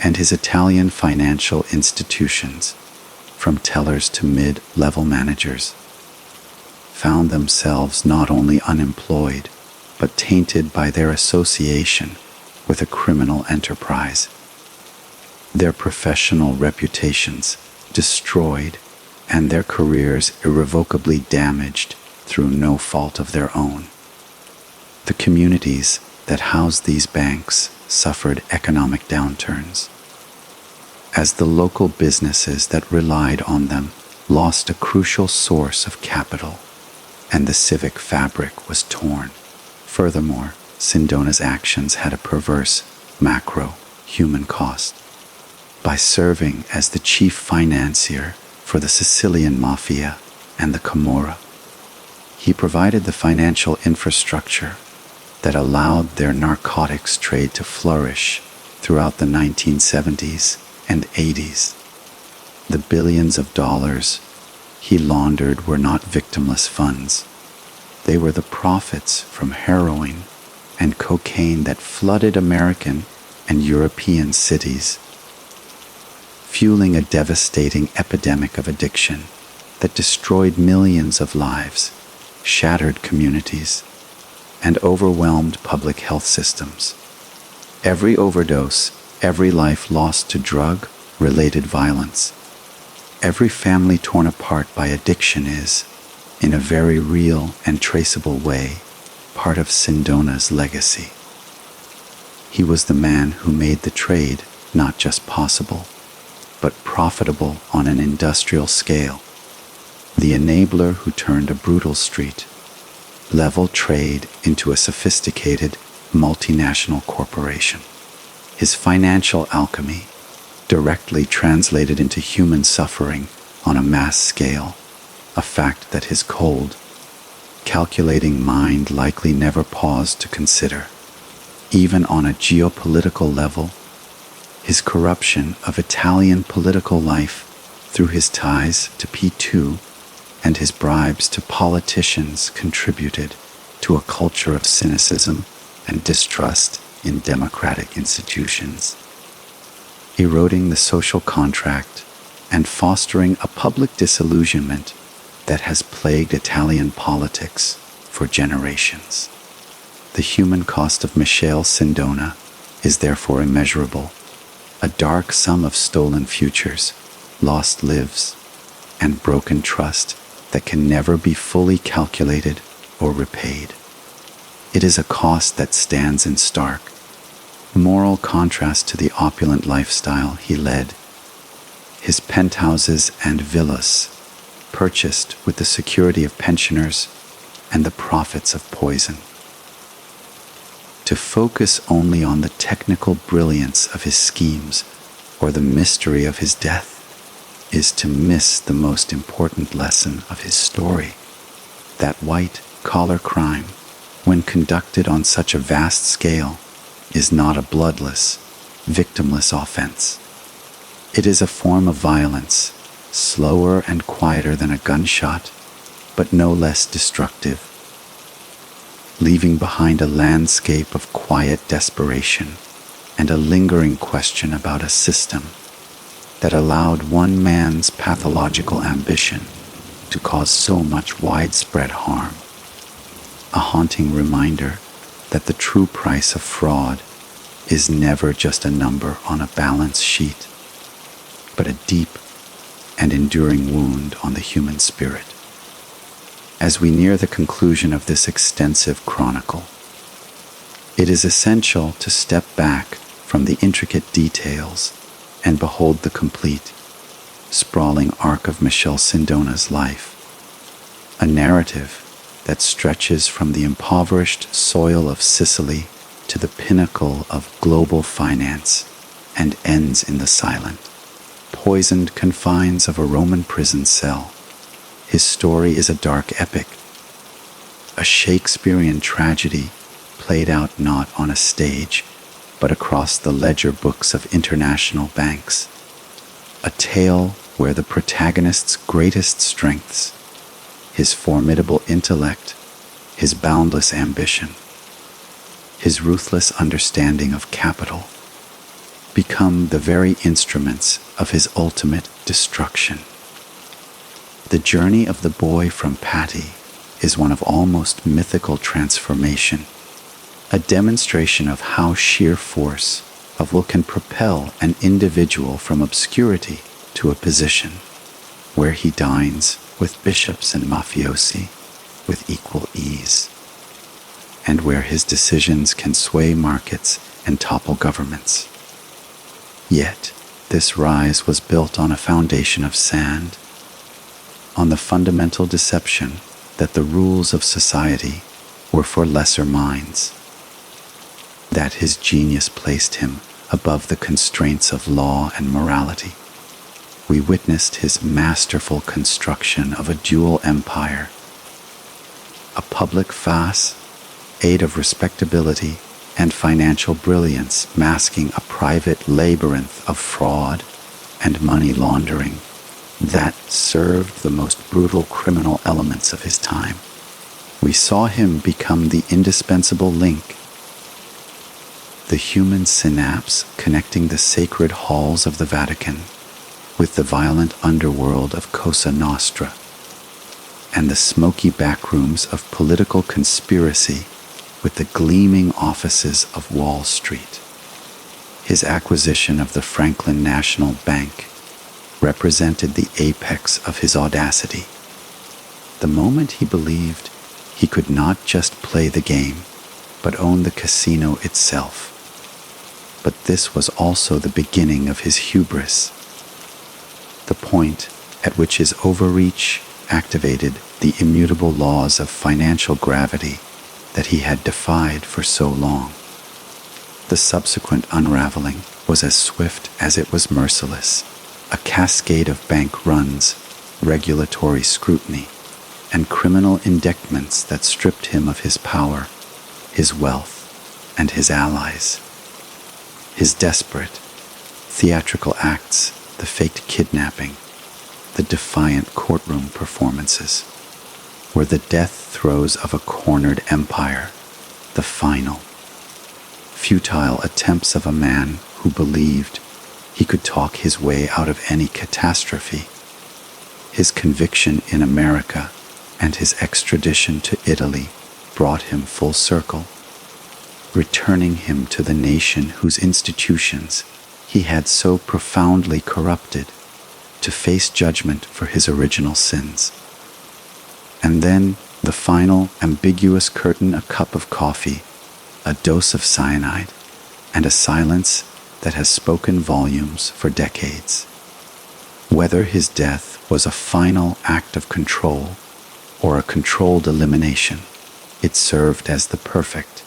and his Italian financial institutions, from tellers to mid-level managers, found themselves not only unemployed, but tainted by their association with a criminal enterprise. Their professional reputations destroyed and their careers irrevocably damaged through no fault of their own. The communities that housed these banks suffered economic downturns, as the local businesses that relied on them lost a crucial source of capital, and the civic fabric was torn. Furthermore, Sindona's actions had a perverse macro-human cost. By serving as the chief financier for the Sicilian mafia and the Camorra, he provided the financial infrastructure that allowed their narcotics trade to flourish throughout the 1970s and 80s. The billions of dollars he laundered were not victimless funds. They were the profits from heroin and cocaine that flooded American and European cities, fueling a devastating epidemic of addiction that destroyed millions of lives, shattered communities, and overwhelmed public health systems. Every overdose, every life lost to drug-related violence, every family torn apart by addiction is, in a very real and traceable way, part of Sindona's legacy. He was the man who made the trade not just possible, but profitable on an industrial scale, the enabler who turned a brutal street-level trade into a sophisticated multinational corporation. His financial alchemy directly translated into human suffering on a mass scale, a fact that his cold, calculating mind likely never paused to consider. Even on a geopolitical level, his corruption of Italian political life through his ties to P2 and his bribes to politicians contributed to a culture of cynicism and distrust in democratic institutions, eroding the social contract and fostering a public disillusionment that has plagued Italian politics for generations. The human cost of Michele Sindona is therefore immeasurable, a dark sum of stolen futures, lost lives, and broken trust that can never be fully calculated or repaid. It is a cost that stands in stark, moral contrast to the opulent lifestyle he led. His penthouses and villas, purchased with the security of pensioners and the profits of poison. To focus only on the technical brilliance of his schemes or the mystery of his death is to miss the most important lesson of his story, that white-collar crime when conducted on such a vast scale, is not a bloodless, victimless offense. It is a form of violence, slower and quieter than a gunshot, but no less destructive, leaving behind a landscape of quiet desperation and a lingering question about a system that allowed one man's pathological ambition to cause so much widespread harm. A haunting reminder that the true price of fraud is never just a number on a balance sheet, but a deep and enduring wound on the human spirit. As we near the conclusion of this extensive chronicle, it is essential to step back from the intricate details and behold the complete, sprawling arc of Michele Sindona's life, a narrative that stretches from the impoverished soil of Sicily to the pinnacle of global finance and ends in the silent, poisoned confines of a Roman prison cell. His story is a dark epic, a Shakespearean tragedy played out not on a stage, but across the ledger books of international banks. A tale where the protagonist's greatest strengths, his formidable intellect, his boundless ambition, his ruthless understanding of capital, become the very instruments of his ultimate destruction. The journey of the boy from Patti is one of almost mythical transformation, a demonstration of how sheer force of will can propel an individual from obscurity to a position where he dines with bishops and mafiosi with equal ease, and where his decisions can sway markets and topple governments. Yet, this rise was built on a foundation of sand, on the fundamental deception that the rules of society were for lesser minds, that his genius placed him above the constraints of law and morality. We witnessed his masterful construction of a dual empire, a public face, aid of respectability and financial brilliance masking a private labyrinth of fraud and money laundering that served the most brutal criminal elements of his time. We saw him become the indispensable link, the human synapse connecting the sacred halls of the Vatican with the violent underworld of Cosa Nostra and the smoky backrooms of political conspiracy with the gleaming offices of Wall Street. His acquisition of the Franklin National Bank represented the apex of his audacity. The moment he believed he could not just play the game, but own the casino itself. But this was also the beginning of his hubris, the point at which his overreach activated the immutable laws of financial gravity that he had defied for so long. The subsequent unraveling was as swift as it was merciless, a cascade of bank runs, regulatory scrutiny, and criminal indictments that stripped him of his power, his wealth, and his allies. His desperate, theatrical acts, the faked kidnapping, the defiant courtroom performances, were the death throes of a cornered empire, the final, futile attempts of a man who believed he could talk his way out of any catastrophe. His conviction in America and his extradition to Italy brought him full circle, returning him to the nation whose institutions he had so profoundly corrupted, to face judgment for his original sins. And then the final ambiguous curtain, a cup of coffee, a dose of cyanide, and a silence that has spoken volumes for decades. Whether his death was a final act of control or a controlled elimination, it served as the perfect,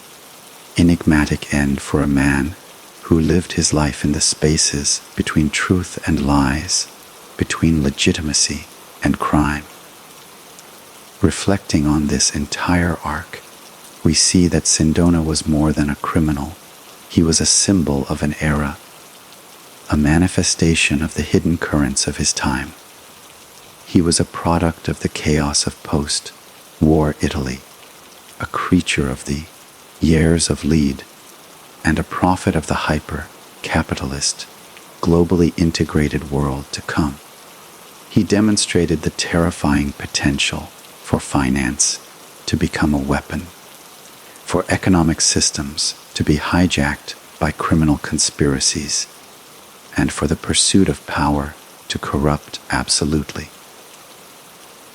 enigmatic end for a man who lived his life in the spaces between truth and lies, between legitimacy and crime. Reflecting on this entire arc, we see that Sindona was more than a criminal. He was a symbol of an era, a manifestation of the hidden currents of his time. He was a product of the chaos of post-war Italy, a creature of the years of lead, and a prophet of the hyper-capitalist, globally integrated world to come. He demonstrated the terrifying potential for finance to become a weapon, for economic systems to be hijacked by criminal conspiracies, and for the pursuit of power to corrupt absolutely.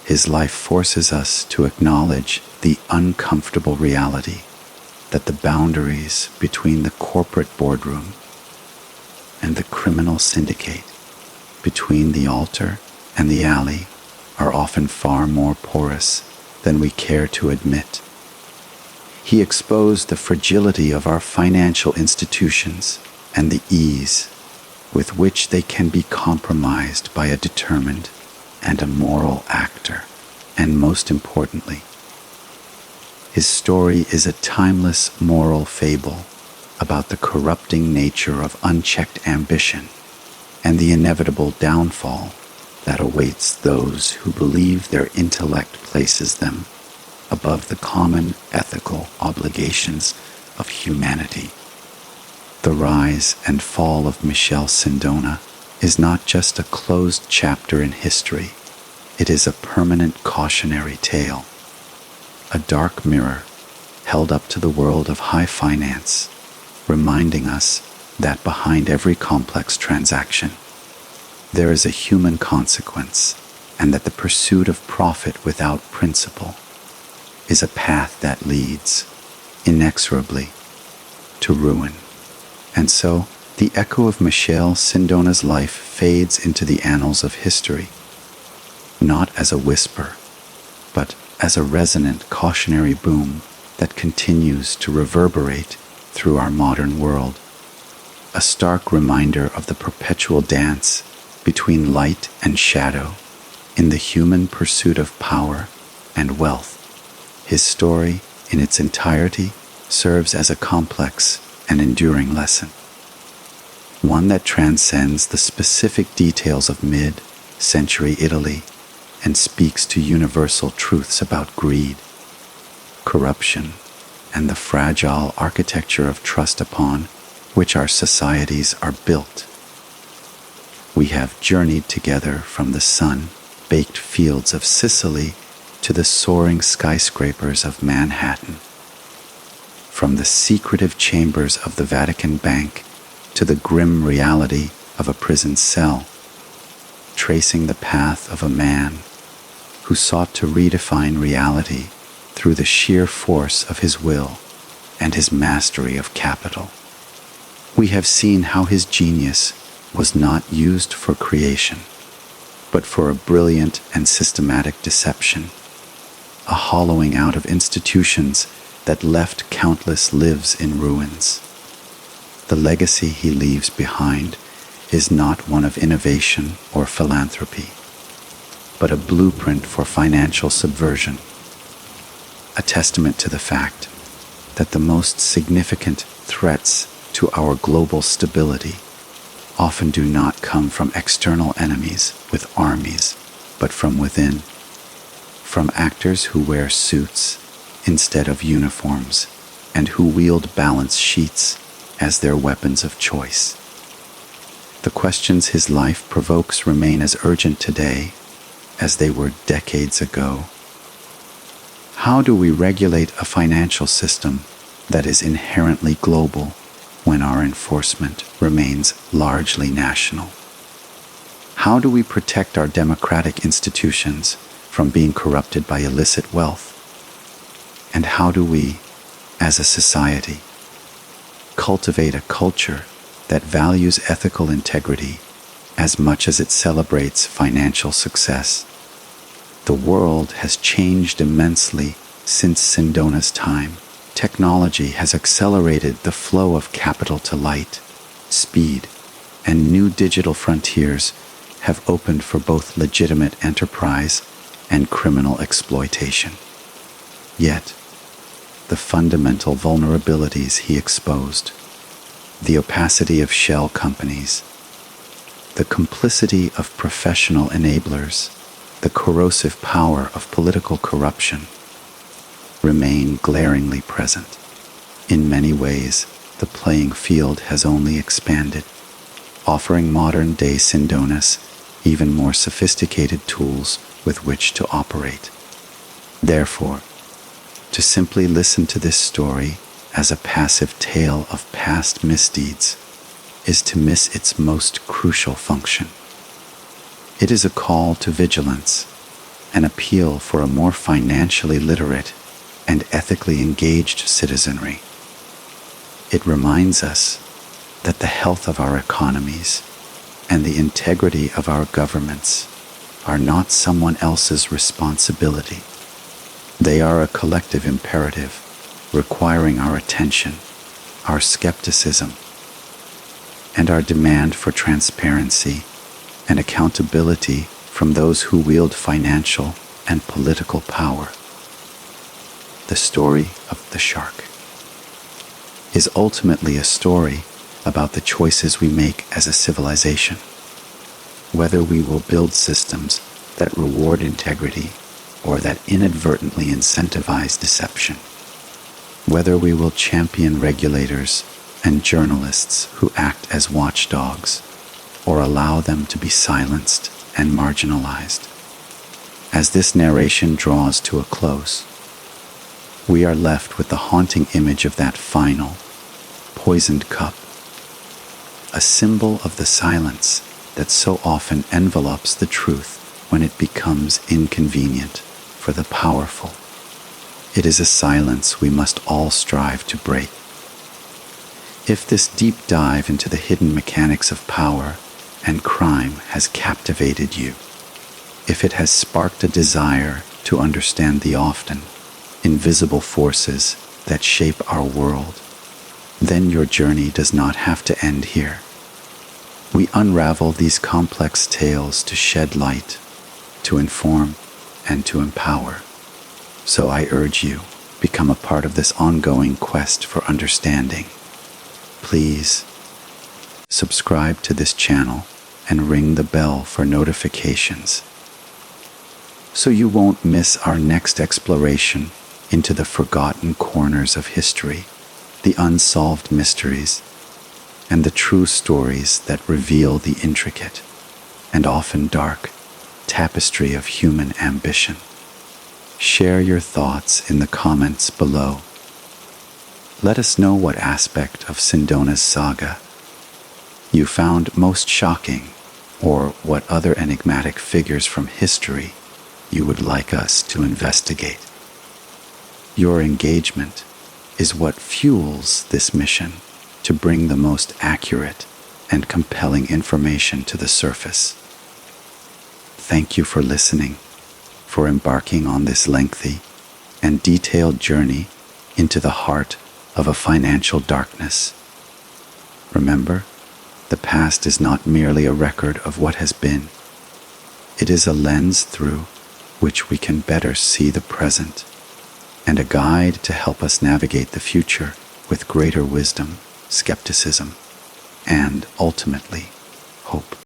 His life forces us to acknowledge the uncomfortable reality that the boundaries between the corporate boardroom and the criminal syndicate, between the altar and the alley, are often far more porous than we care to admit. He exposed the fragility of our financial institutions and the ease with which they can be compromised by a determined and a moral actor. And most importantly, his story is a timeless moral fable about the corrupting nature of unchecked ambition and the inevitable downfall that awaits those who believe their intellect places them above the common ethical obligations of humanity. The rise and fall of Michele Sindona is not just a closed chapter in history. It is a permanent cautionary tale, a dark mirror held up to the world of high finance, reminding us that behind every complex transaction, there is a human consequence, and that the pursuit of profit without principle is a path that leads, inexorably, to ruin. And so, the echo of Michele Sindona's life fades into the annals of history, not as a whisper, but as a resonant cautionary boom that continues to reverberate through our modern world, a stark reminder of the perpetual dance between light and shadow in the human pursuit of power and wealth. His story, in its entirety, serves as a complex and enduring lesson, one that transcends the specific details of mid-century Italy and speaks to universal truths about greed, corruption, and the fragile architecture of trust upon which our societies are built. We have journeyed together from the sun-baked fields of Sicily to the soaring skyscrapers of Manhattan, from the secretive chambers of the Vatican Bank to the grim reality of a prison cell, tracing the path of a man who sought to redefine reality through the sheer force of his will and his mastery of capital. We have seen how his genius was not used for creation, but for a brilliant and systematic deception, a hollowing out of institutions that left countless lives in ruins. The legacy he leaves behind is not one of innovation or philanthropy, but a blueprint for financial subversion, a testament to the fact that the most significant threats to our global stability often do not come from external enemies with armies, but from within, from actors who wear suits instead of uniforms and who wield balance sheets as their weapons of choice. The questions his life provokes remain as urgent today as they were decades ago. How do we regulate a financial system that is inherently global when our enforcement remains largely national? How do we protect our democratic institutions from being corrupted by illicit wealth? And how do we, as a society, cultivate a culture that values ethical integrity as much as it celebrates financial success? The world has changed immensely since Sindona's time. Technology has accelerated the flow of capital to light, speed, and new digital frontiers have opened for both legitimate enterprise and criminal exploitation. Yet, the fundamental vulnerabilities he exposed: the opacity of shell companies, the complicity of professional enablers, the corrosive power of political corruption remain glaringly present. In many ways, the playing field has only expanded, offering modern-day Sindonas even more sophisticated tools with which to operate. Therefore, to simply listen to this story as a passive tale of past misdeeds is to miss its most crucial function. It is a call to vigilance, an appeal for a more financially literate and ethically engaged citizenry. It reminds us that the health of our economies and the integrity of our governments are not someone else's responsibility. They are a collective imperative requiring our attention, our skepticism, and our demand for transparency and accountability from those who wield financial and political power. The story of the shark is ultimately a story about the choices we make as a civilization, whether we will build systems that reward integrity or that inadvertently incentivize deception, whether we will champion regulators and journalists who act as watchdogs or allow them to be silenced and marginalized. As this narration draws to a close, we are left with the haunting image of that final, poisoned cup, a symbol of the silence that so often envelops the truth when it becomes inconvenient for the powerful. It is a silence we must all strive to break. If this deep dive into the hidden mechanics of power and crime has captivated you, if it has sparked a desire to understand the often invisible forces that shape our world, then your journey does not have to end here. We unravel these complex tales to shed light, to inform, and to empower. So I urge you, become a part of this ongoing quest for understanding. Please subscribe to this channel and ring the bell for notifications so you won't miss our next exploration into the forgotten corners of history, the unsolved mysteries, and the true stories that reveal the intricate and often dark tapestry of human ambition. Share your thoughts in the comments below. Let us know what aspect of Sindona's saga you found most shocking, or what other enigmatic figures from history you would like us to investigate. Your engagement is what fuels this mission to bring the most accurate and compelling information to the surface. Thank you for listening, for embarking on this lengthy and detailed journey into the heart of a financial darkness. Remember, the past is not merely a record of what has been. It is a lens through which we can better see the present, and a guide to help us navigate the future with greater wisdom, skepticism, and ultimately, hope.